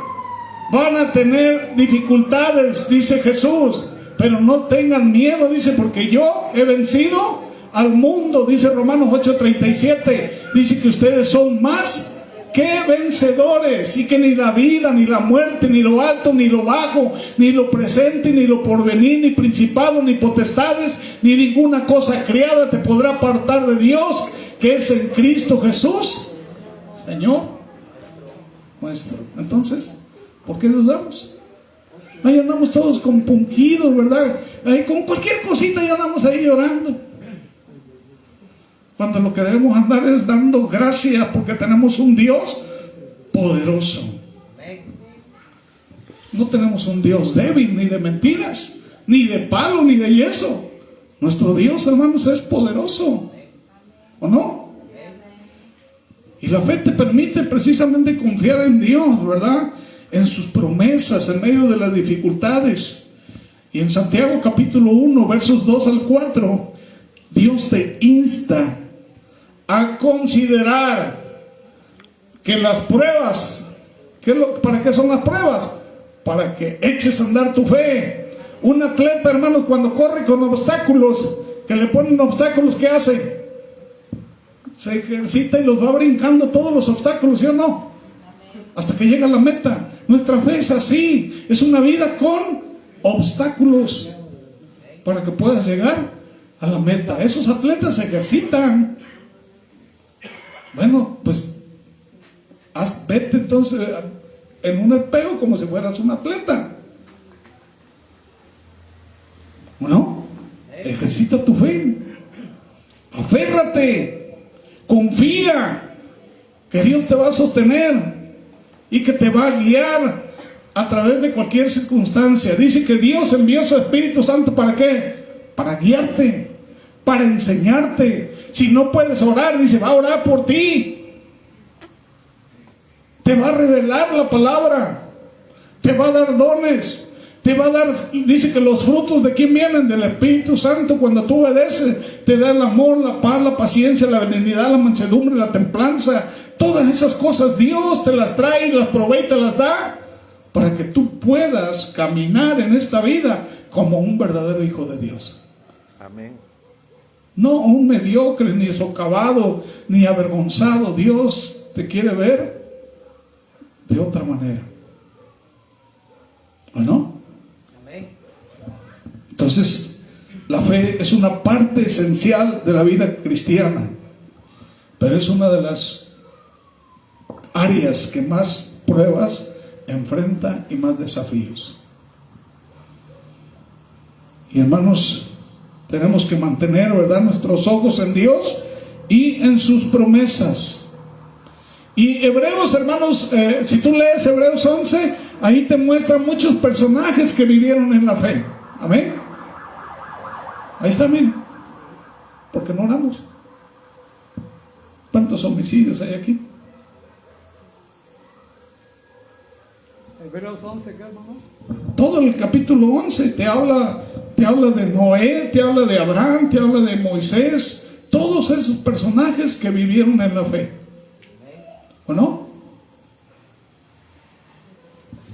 Van a tener dificultades, dice Jesús, pero no tengan miedo, dice, porque yo he vencido al mundo, dice Romanos 8:37. Dice que ustedes son más que vencedores, y que ni la vida, ni la muerte, ni lo alto, ni lo bajo, ni lo presente, ni lo porvenir, ni principado, ni potestades, ni ninguna cosa creada te podrá apartar de Dios, que es en Cristo Jesús, Señor nuestro. Entonces, ¿por qué dudamos? Ahí andamos todos compungidos, ¿verdad? Ahí con cualquier cosita ya andamos ahí llorando, cuando lo que debemos andar es dando gracias porque tenemos un Dios poderoso. No tenemos un Dios débil, ni de mentiras, ni de palo, ni de yeso. Nuestro Dios, hermanos, es poderoso, ¿o no? Y la fe te permite precisamente confiar en Dios, ¿verdad? En sus promesas, en medio de las dificultades. Y en Santiago capítulo 1, versos 2 al 4, Dios te insta a considerar que las pruebas, ¿para qué son las pruebas? Para que eches a andar tu fe. Un atleta, hermanos, cuando corre con obstáculos, que le ponen obstáculos, ¿qué hace? Se ejercita y los va brincando todos los obstáculos, ¿sí o no? Hasta que llega a la meta. Nuestra fe es así, es una vida con obstáculos para que puedas llegar a la meta. Esos atletas se ejercitan. Bueno, pues vete entonces en un espejo como si fueras un atleta, ¿no? Ejercita tu fe, aférrate, confía que Dios te va a sostener y que te va a guiar a través de cualquier circunstancia. Dice que Dios envió su Espíritu Santo, ¿para qué? Para guiarte, para enseñarte. Si no puedes orar, dice, va a orar por ti. Te va a revelar la palabra, te va a dar dones, te va a dar, dice que los frutos de quién vienen, del Espíritu Santo. Cuando tú obedeces, te da el amor, la paz, la paciencia, la benignidad, la mansedumbre, la templanza. Todas esas cosas Dios te las trae, las provee y te las da para que tú puedas caminar en esta vida como un verdadero hijo de Dios. Amén. No un mediocre, ni socavado, ni avergonzado. Dios te quiere ver de otra manera, ¿o no? Amén. Entonces, la fe es una parte esencial de la vida cristiana, pero es una de las áreas que más pruebas enfrenta y más desafíos. Y hermanos, tenemos que mantener, ¿verdad?, nuestros ojos en Dios y en sus promesas. Y Hebreos, hermanos, si tú lees Hebreos 11, ahí te muestra muchos personajes que vivieron en la fe. Amén. Ahí está, miren. ¿Por qué no oramos? ¿Cuántos homicidios hay aquí? Hebreos 11, ¿qué, hermano? Todo el capítulo 11 te habla te habla de Noé, te habla de Abraham, te habla de Moisés, todos esos personajes que vivieron en la fe. ¿O no?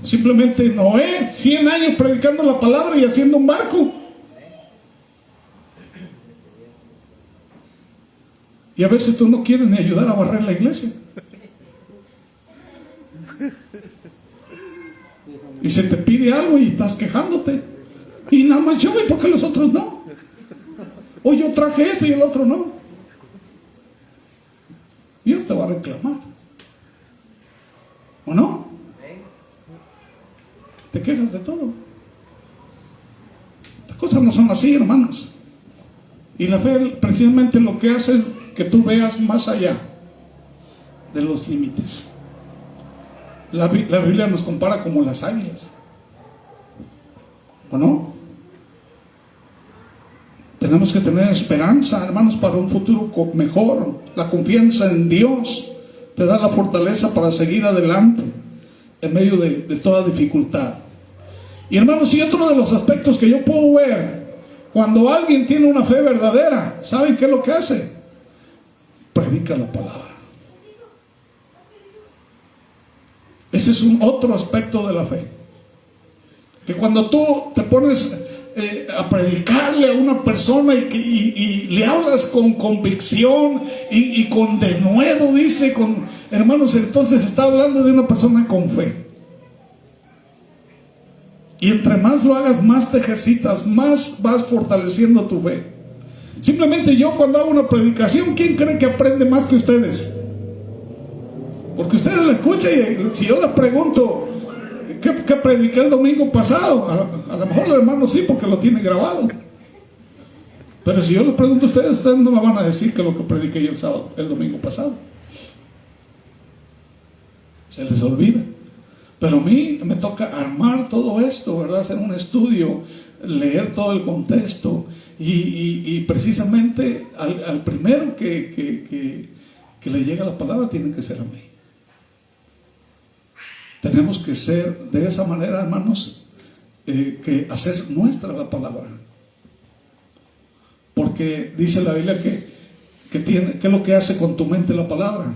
Simplemente Noé, 100 años predicando la palabra y haciendo un barco. Y a veces tú no quieres ni ayudar a barrer la iglesia. Y se te pide algo y estás quejándote. Y nada más yo, ¿y por qué los otros no? O yo traje esto y el otro no. Dios te va a reclamar. ¿O no? Te quejas de todo. Las cosas no son así, hermanos. Y la fe precisamente lo que hace es que tú veas más allá de los límites. La Biblia nos compara como las águilas. ¿O no? Tenemos que tener esperanza, hermanos, para un futuro mejor. La confianza en Dios te da la fortaleza para seguir adelante en medio de toda dificultad. Y hermanos, y otro de los aspectos que yo puedo ver cuando alguien tiene una fe verdadera, ¿saben qué es lo que hace? Predica la palabra. Ese es un otro aspecto de la fe. Que cuando tú te pones a predicarle a una persona y le hablas con convicción y con denuedo, dice, hermanos, entonces está hablando de una persona con fe. Y entre más lo hagas, más te ejercitas, más vas fortaleciendo tu fe. Simplemente yo cuando hago una predicación, ¿quién cree que aprende más que ustedes? Porque ustedes la escuchan y si yo les pregunto, ¿qué prediqué el domingo pasado? A lo mejor el hermano sí, porque lo tiene grabado. Pero si yo les pregunto a ustedes no me van a decir que lo que prediqué yo el domingo pasado. Se les olvida. Pero a mí me toca armar todo esto, ¿verdad? Hacer un estudio, leer todo el contexto y precisamente al primero que le llega la palabra tiene que ser a mí. Tenemos que ser de esa manera, hermanos, que hacer nuestra la palabra. Porque dice la Biblia que ¿qué es lo que hace con tu mente la palabra?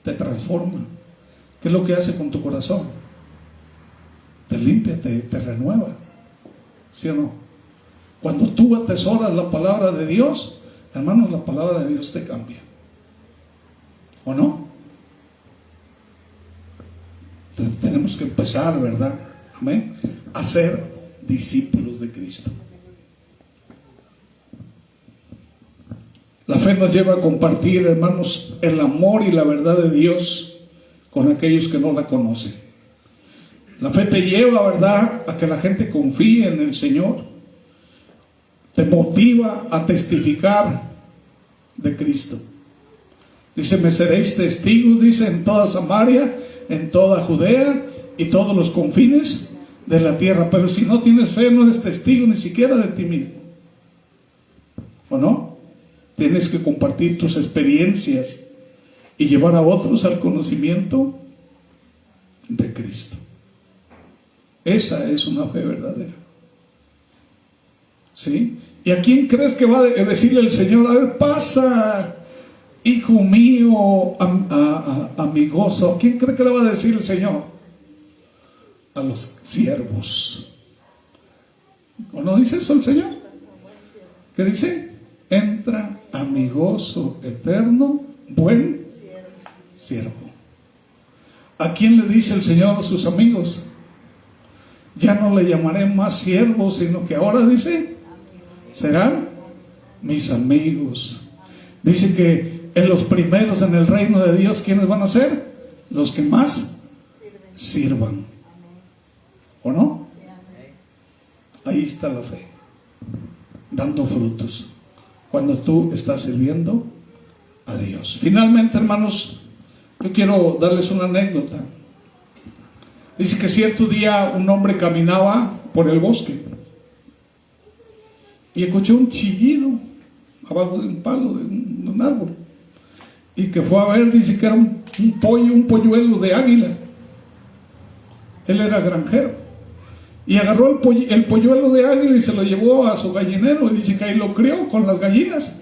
Te transforma. ¿Qué es lo que hace con tu corazón? Te limpia, te renueva. ¿Sí o no? Cuando tú atesoras la palabra de Dios, hermanos, la palabra de Dios te cambia. ¿O no? Entonces, tenemos que empezar, ¿verdad? Amén. A ser discípulos de Cristo. La fe nos lleva a compartir, hermanos, el amor y la verdad de Dios con aquellos que no la conocen. La fe te lleva, ¿verdad?, a que la gente confíe en el Señor. Te motiva a testificar de Cristo. Dice, me seréis testigos, dice, en toda Samaria, en toda Judea y todos los confines de la tierra. Pero si no tienes fe, no eres testigo ni siquiera de ti mismo. ¿O no? Tienes que compartir tus experiencias y llevar a otros al conocimiento de Cristo. Esa es una fe verdadera. ¿Sí? ¿Y a quién crees que va a decirle el Señor? A ver, pasa, hijo mío, amigoso. ¿A quién cree que le va a decir el Señor? A los siervos. ¿O no dice eso el Señor? ¿Qué dice? Entra a mi gozo eterno, buen siervo. ¿A quién le dice el Señor a sus amigos? Ya no le llamaré más siervos, sino que ahora dice, serán mis amigos. Dice que en los primeros en el reino de Dios, ¿quiénes van a ser? Los que más sirvan. ¿O no? Ahí está la fe, dando frutos cuando tú estás sirviendo a Dios. Finalmente, hermanos, yo quiero darles una anécdota. Dice que cierto día un hombre caminaba por el bosque y escuchó un chillido abajo de un palo de un árbol, y que fue a ver, dice que era un polluelo de águila. Él era granjero Y agarró el polluelo de águila y se lo llevó a su gallinero. Y dice que ahí lo crió con las gallinas.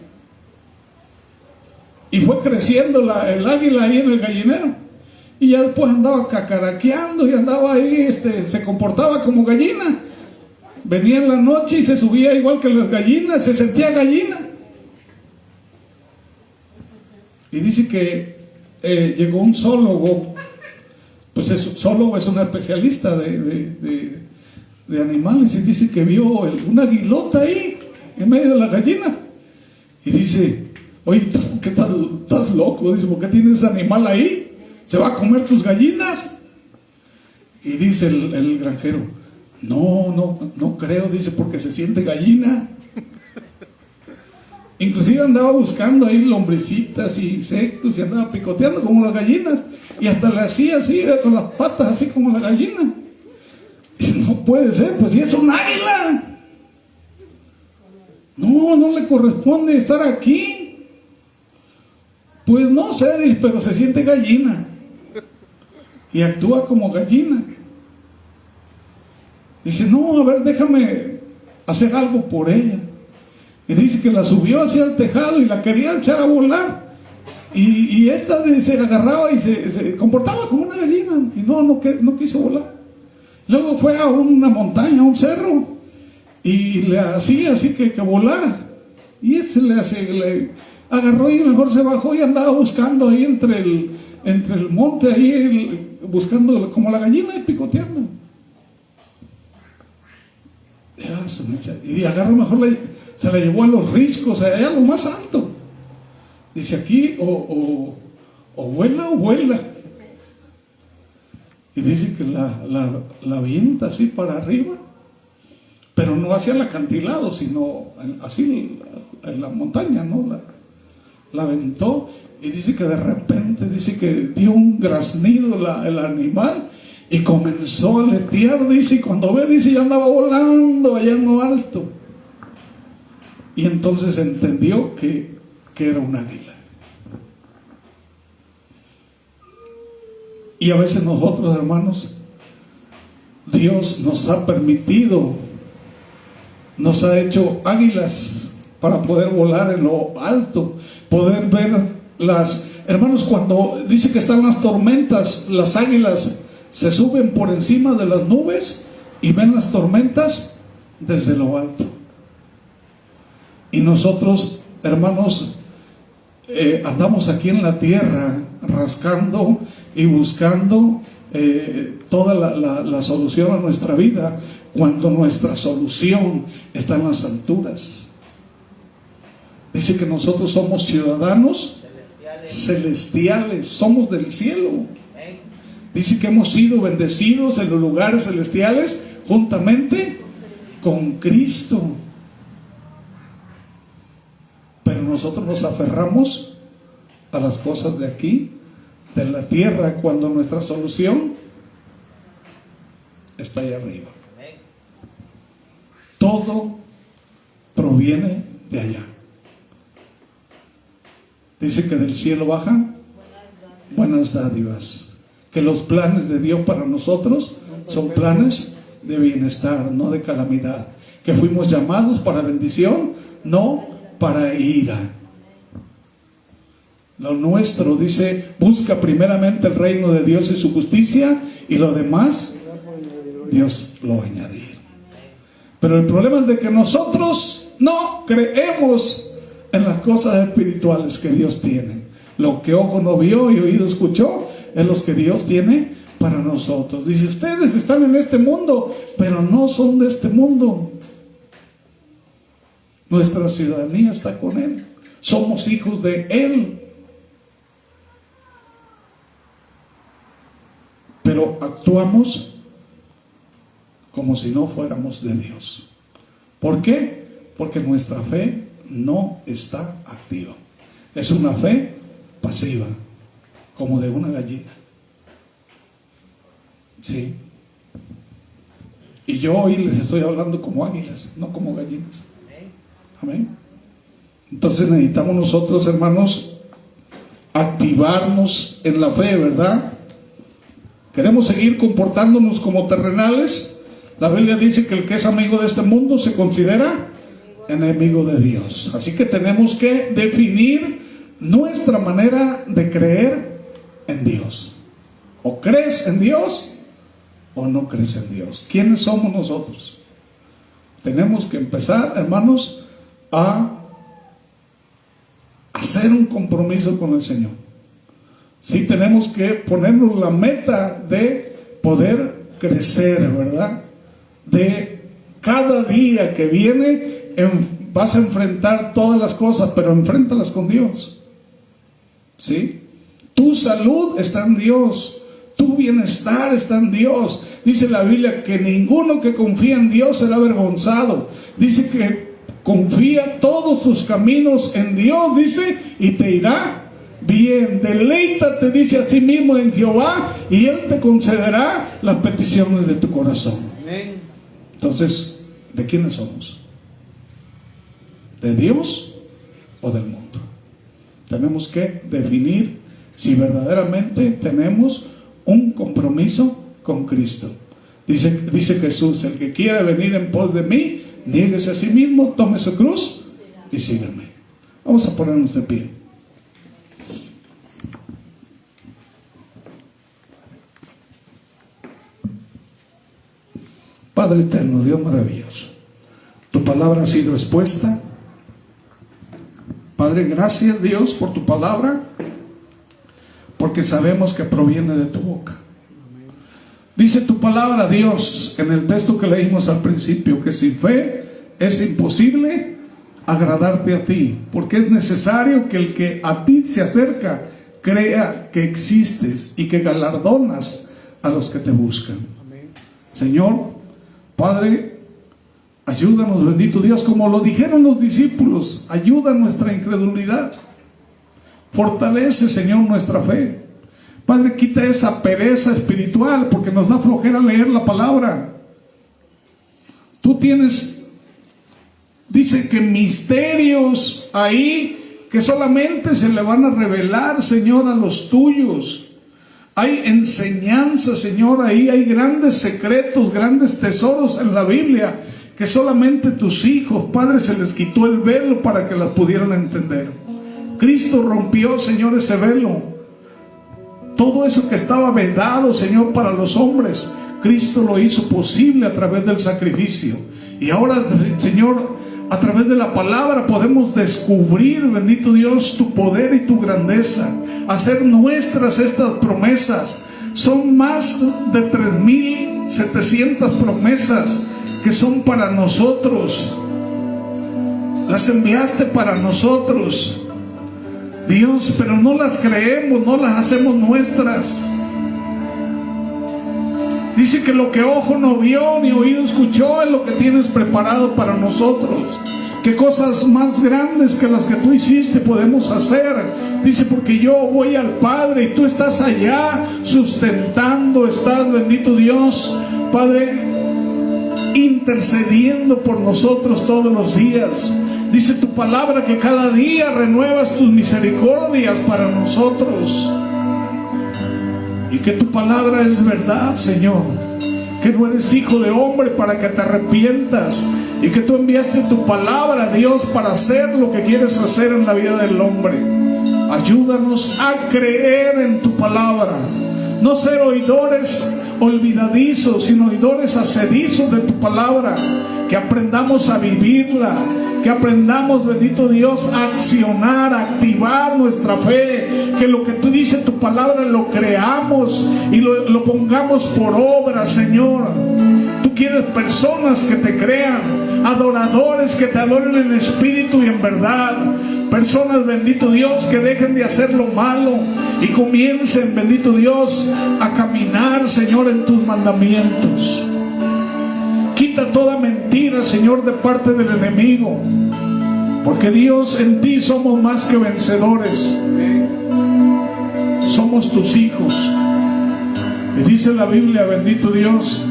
Y fue creciendo el águila ahí en el gallinero. Y ya después andaba cacaraqueando y andaba ahí, se comportaba como gallina. Venía en la noche y se subía igual que las gallinas, se sentía gallina. Y dice que llegó un zoólogo. Pues zoólogo es un especialista de animales, y dice que vio una aguilota ahí en medio de las gallinas. Y dice: oye, ¿tú qué estás loco? Dice: ¿por qué tienes ese animal ahí? ¿Se va a comer tus gallinas? Y dice el granjero: no creo, dice, porque se siente gallina. Inclusive andaba buscando ahí lombricitas y insectos y andaba picoteando como las gallinas, y hasta le hacía así con las patas, así como la gallina. Y dice: no puede ser, pues si es un águila, no le corresponde estar aquí. Pues no sé, pero se siente gallina y actúa como gallina. Dice: no, a ver, déjame hacer algo por ella. Y dice que la subió hacia el tejado y la quería echar a volar. Y esta se agarraba y se comportaba como una gallina y no quiso volar. Luego fue a una montaña, a un cerro, y le hacía así que volara. Y le agarró y mejor se bajó y andaba buscando ahí entre el monte, ahí buscando como la gallina y picoteando. Y agarró mejor, se la llevó a los riscos, allá a lo más alto. Dice: aquí o vuela o vuela. Y dice que la avienta así para arriba, pero no hacia el acantilado, sino así en la montaña, ¿no? La aventó, y dice que de repente, dice que dio un graznido el animal y comenzó a aletear, dice, y cuando ve, dice, ya andaba volando allá en lo alto. Y entonces entendió que era un águila. Y a veces nosotros, hermanos, Dios nos ha permitido, nos ha hecho águilas para poder volar en lo alto, poder ver hermanos, cuando dice que están las tormentas, las águilas se suben por encima de las nubes y ven las tormentas desde lo alto. Y nosotros, hermanos, andamos aquí en la tierra rascando y buscando toda la solución a nuestra vida, cuando nuestra solución está en las alturas. Dice que nosotros somos ciudadanos celestiales, somos del cielo. Dice que hemos sido bendecidos en los lugares celestiales juntamente con Cristo. Pero nosotros nos aferramos a las cosas de aquí, de la tierra, cuando nuestra solución está allá arriba. Todo proviene de allá. Dice que del cielo bajan buenas dádivas, que los planes de Dios para nosotros son planes de bienestar, no de calamidad, que fuimos llamados para bendición, no para ira. Lo nuestro, dice, busca primeramente el reino de Dios y su justicia, y lo demás Dios lo va a añadir. Pero el problema es de que nosotros no creemos en las cosas espirituales que Dios tiene. Lo que ojo no vio y oído escuchó es lo que Dios tiene para nosotros. Dice: ustedes están en este mundo, pero no son de este mundo. Nuestra ciudadanía está con Él. Somos hijos de Él. Pero actuamos como si no fuéramos de Dios. ¿Por qué? Porque nuestra fe no está activa. Es una fe pasiva, como de una gallina. Sí. Y yo hoy les estoy hablando como águilas, no como gallinas. Amén. Entonces necesitamos nosotros, hermanos, activarnos en la fe, ¿verdad? Queremos seguir comportándonos como terrenales. La Biblia dice que el que es amigo de este mundo se considera enemigo de Dios. Así que tenemos que definir nuestra manera de creer en Dios. O crees en Dios o no crees en Dios. ¿Quiénes somos nosotros? Tenemos que empezar, hermanos, a hacer un compromiso con el Señor. Sí, tenemos que ponernos la meta de poder crecer, ¿verdad? De cada día que viene vas a enfrentar todas las cosas, pero enfréntalas con Dios. ¿Sí? Tu salud está en Dios. Tu bienestar está en Dios. Dice la Biblia que ninguno que confía en Dios será avergonzado. Dice que confía todos tus caminos en Dios, dice, y te irá bien. Deleítate, dice a sí mismo, en Jehová, y Él te concederá las peticiones de tu corazón. Amén. Entonces, ¿de quiénes somos? ¿De Dios o del mundo? Tenemos que definir si verdaderamente tenemos un compromiso con Cristo. Dice Jesús: el que quiera venir en pos de mí, niéguese a sí mismo, tome su cruz y sígame. Vamos a ponernos de pie. Padre eterno, Dios maravilloso, tu palabra ha sido expuesta. Padre, gracias Dios por tu palabra, porque sabemos que proviene de tu boca. Dice tu palabra, Dios, en el texto que leímos al principio, que sin fe es imposible agradarte a ti, porque es necesario que el que a ti se acerca crea que existes y que galardonas a los que te buscan. Amén. Señor, Padre, ayúdanos, bendito Dios, como lo dijeron los discípulos, ayuda nuestra incredulidad, fortalece, Señor, nuestra fe. Padre, quita esa pereza espiritual, porque nos da flojera leer la palabra. Tú tienes, dice que misterios ahí que solamente se le van a revelar, Señor, a los tuyos. Hay enseñanza, Señor, ahí hay grandes secretos, grandes tesoros en la Biblia que solamente tus hijos, Padre, se les quitó el velo para que las pudieran entender. Cristo rompió, Señor, ese velo. Todo eso que estaba vedado, Señor, para los hombres, Cristo lo hizo posible a través del sacrificio. Y ahora, Señor, a través de la palabra podemos descubrir, bendito Dios, tu poder y tu grandeza, hacer nuestras estas promesas. Son más de 3,700 promesas que son para nosotros. Las enviaste para nosotros, Dios, pero no las creemos, no las hacemos nuestras. Dice que lo que ojo no vio ni oído escuchó es lo que tienes preparado para nosotros. Que cosas más grandes que las que tú hiciste podemos hacer. Dice, porque yo voy al Padre y tú estás allá sustentando, estás, bendito Dios, Padre, intercediendo por nosotros todos los días. Dice tu palabra que cada día renuevas tus misericordias para nosotros. Y que tu palabra es verdad, Señor. Que no eres hijo de hombre para que te arrepientas. Y que tú enviaste tu palabra, Dios, para hacer lo que quieres hacer en la vida del hombre. Ayúdanos a creer en tu palabra. No ser oidores olvidadizos, sino oidores hacedizos de tu palabra. Que aprendamos a vivirla. Que aprendamos, bendito Dios, a accionar, a activar nuestra fe. Que lo que tú dices, tu palabra, lo creamos y lo pongamos por obra, Señor. Tú quieres personas que te crean, adoradores que te adoren en espíritu y en verdad. Personas, bendito Dios, que dejen de hacer lo malo y comiencen, bendito Dios, a caminar, Señor, en tus mandamientos. Quita toda mentira, Señor, de parte del enemigo, porque Dios, en ti somos más que vencedores. Somos tus hijos. Y dice la Biblia, bendito Dios,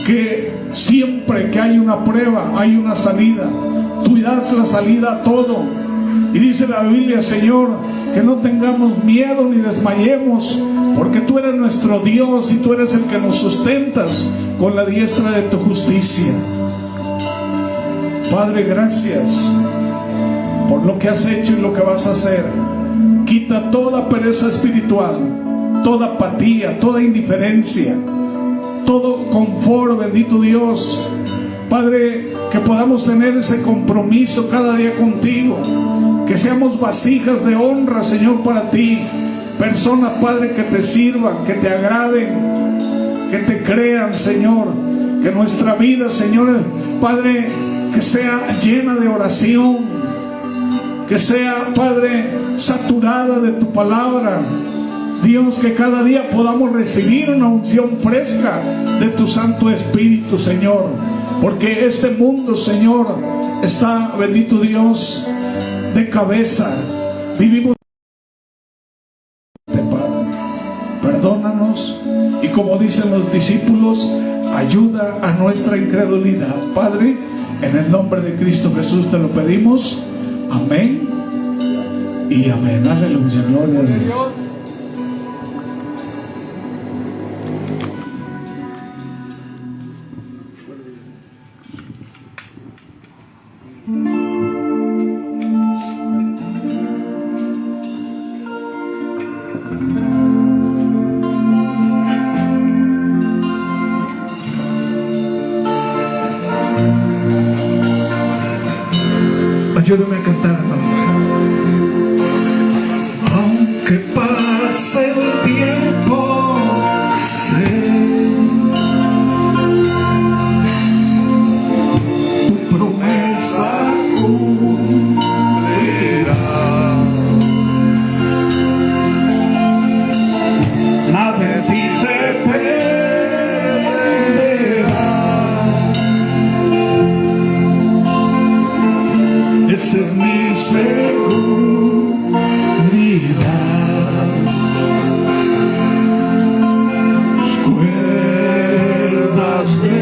que siempre que hay una prueba, hay una salida. Tú das la salida a todo. Y dice la Biblia, Señor, que no tengamos miedo ni desmayemos, porque tú eres nuestro Dios y tú eres el que nos sustentas con la diestra de tu justicia. Padre, gracias por lo que has hecho y lo que vas a hacer. Quita toda pereza espiritual, toda apatía, toda indiferencia, todo confort, bendito Dios. Padre, que podamos tener ese compromiso cada día contigo, que seamos vasijas de honra, Señor, para ti. Personas, Padre, que te sirvan, que te agraden, que te crean, Señor. Que nuestra vida, Señor, Padre, que sea llena de oración, que sea, Padre, saturada de tu palabra. Dios, que cada día podamos recibir una unción fresca de tu Santo Espíritu, Señor. Porque este mundo, Señor, está, bendito Dios, de cabeza. Vivimos, Padre. Perdónanos y, como dicen los discípulos, ayuda a nuestra incredulidad. Padre, en el nombre de Cristo Jesús te lo pedimos. Amén y amén. Aleluya, gloria a Dios. Ayúdame a cantar, hermano. Aunque pase el tiempo, sé tu promesa cumplirá. Nada de ti se perderá. Esa es mi seguridad. Tus cuerdas de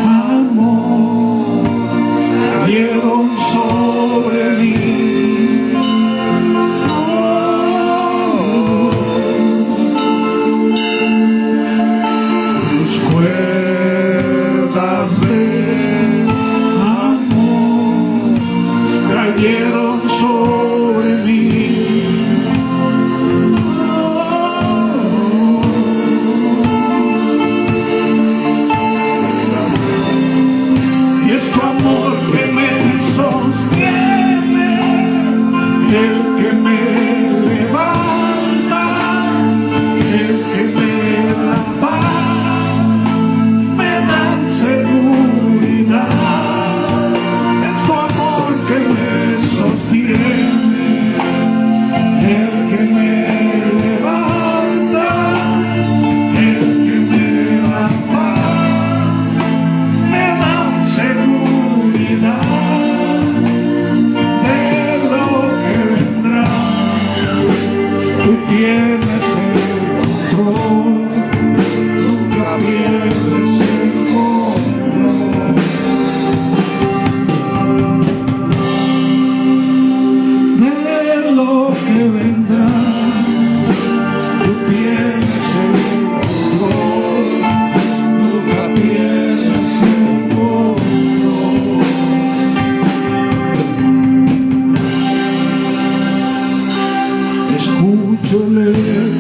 amor cayeron sobre mí. Tus cuerdas de amor cayeron sobre mí. Y es tu amor que me sostiene, el que me levanta, el que me da paz, me da seguridad. Es tu amor que me sostiene, el que me levanta, el que me da paz, me da seguridad de lo que vendrá. Tú tienes el control, nunca pierdes el control. De lo que vendrá, tú tienes el control, nunca pierdes el control. Escucho el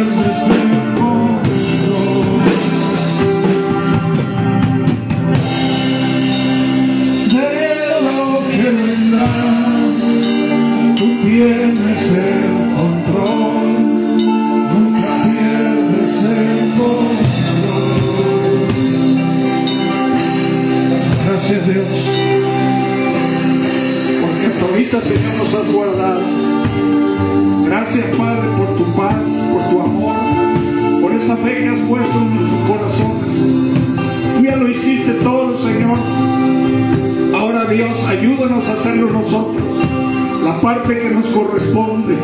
pierdes el control de lo que vendrá. Tú tienes el control, nunca pierdes el control. Gracias, Dios, porque hasta ahorita, Señor, nos has guardado. Gracias, Padre, por tu paz, por tu amor, por esa fe que has puesto en nuestros corazones. Tú ya lo hiciste todo, Señor. Ahora, Dios, ayúdanos a hacerlo nosotros, la parte que nos corresponde.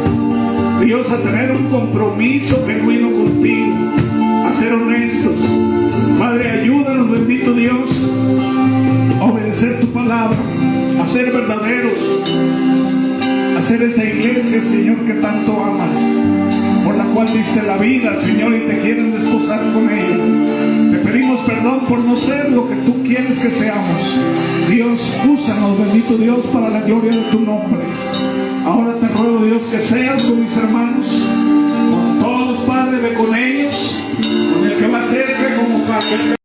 Dios, a tener un compromiso genuino contigo, a ser honestos. Padre, ayúdanos, bendito Dios, a obedecer tu palabra, a ser verdaderos, a ser esa iglesia, Señor, que tanto amas, por la cual diste la vida, Señor, y te quieren desposar con ella. Te pedimos perdón por no ser lo que tú quieres que seamos. Dios, úsanos, bendito Dios, para la gloria de tu nombre. Ahora te ruego, Dios, que seas con mis hermanos, con todos, Padre, ve con ellos, con el que va cerca como Padre.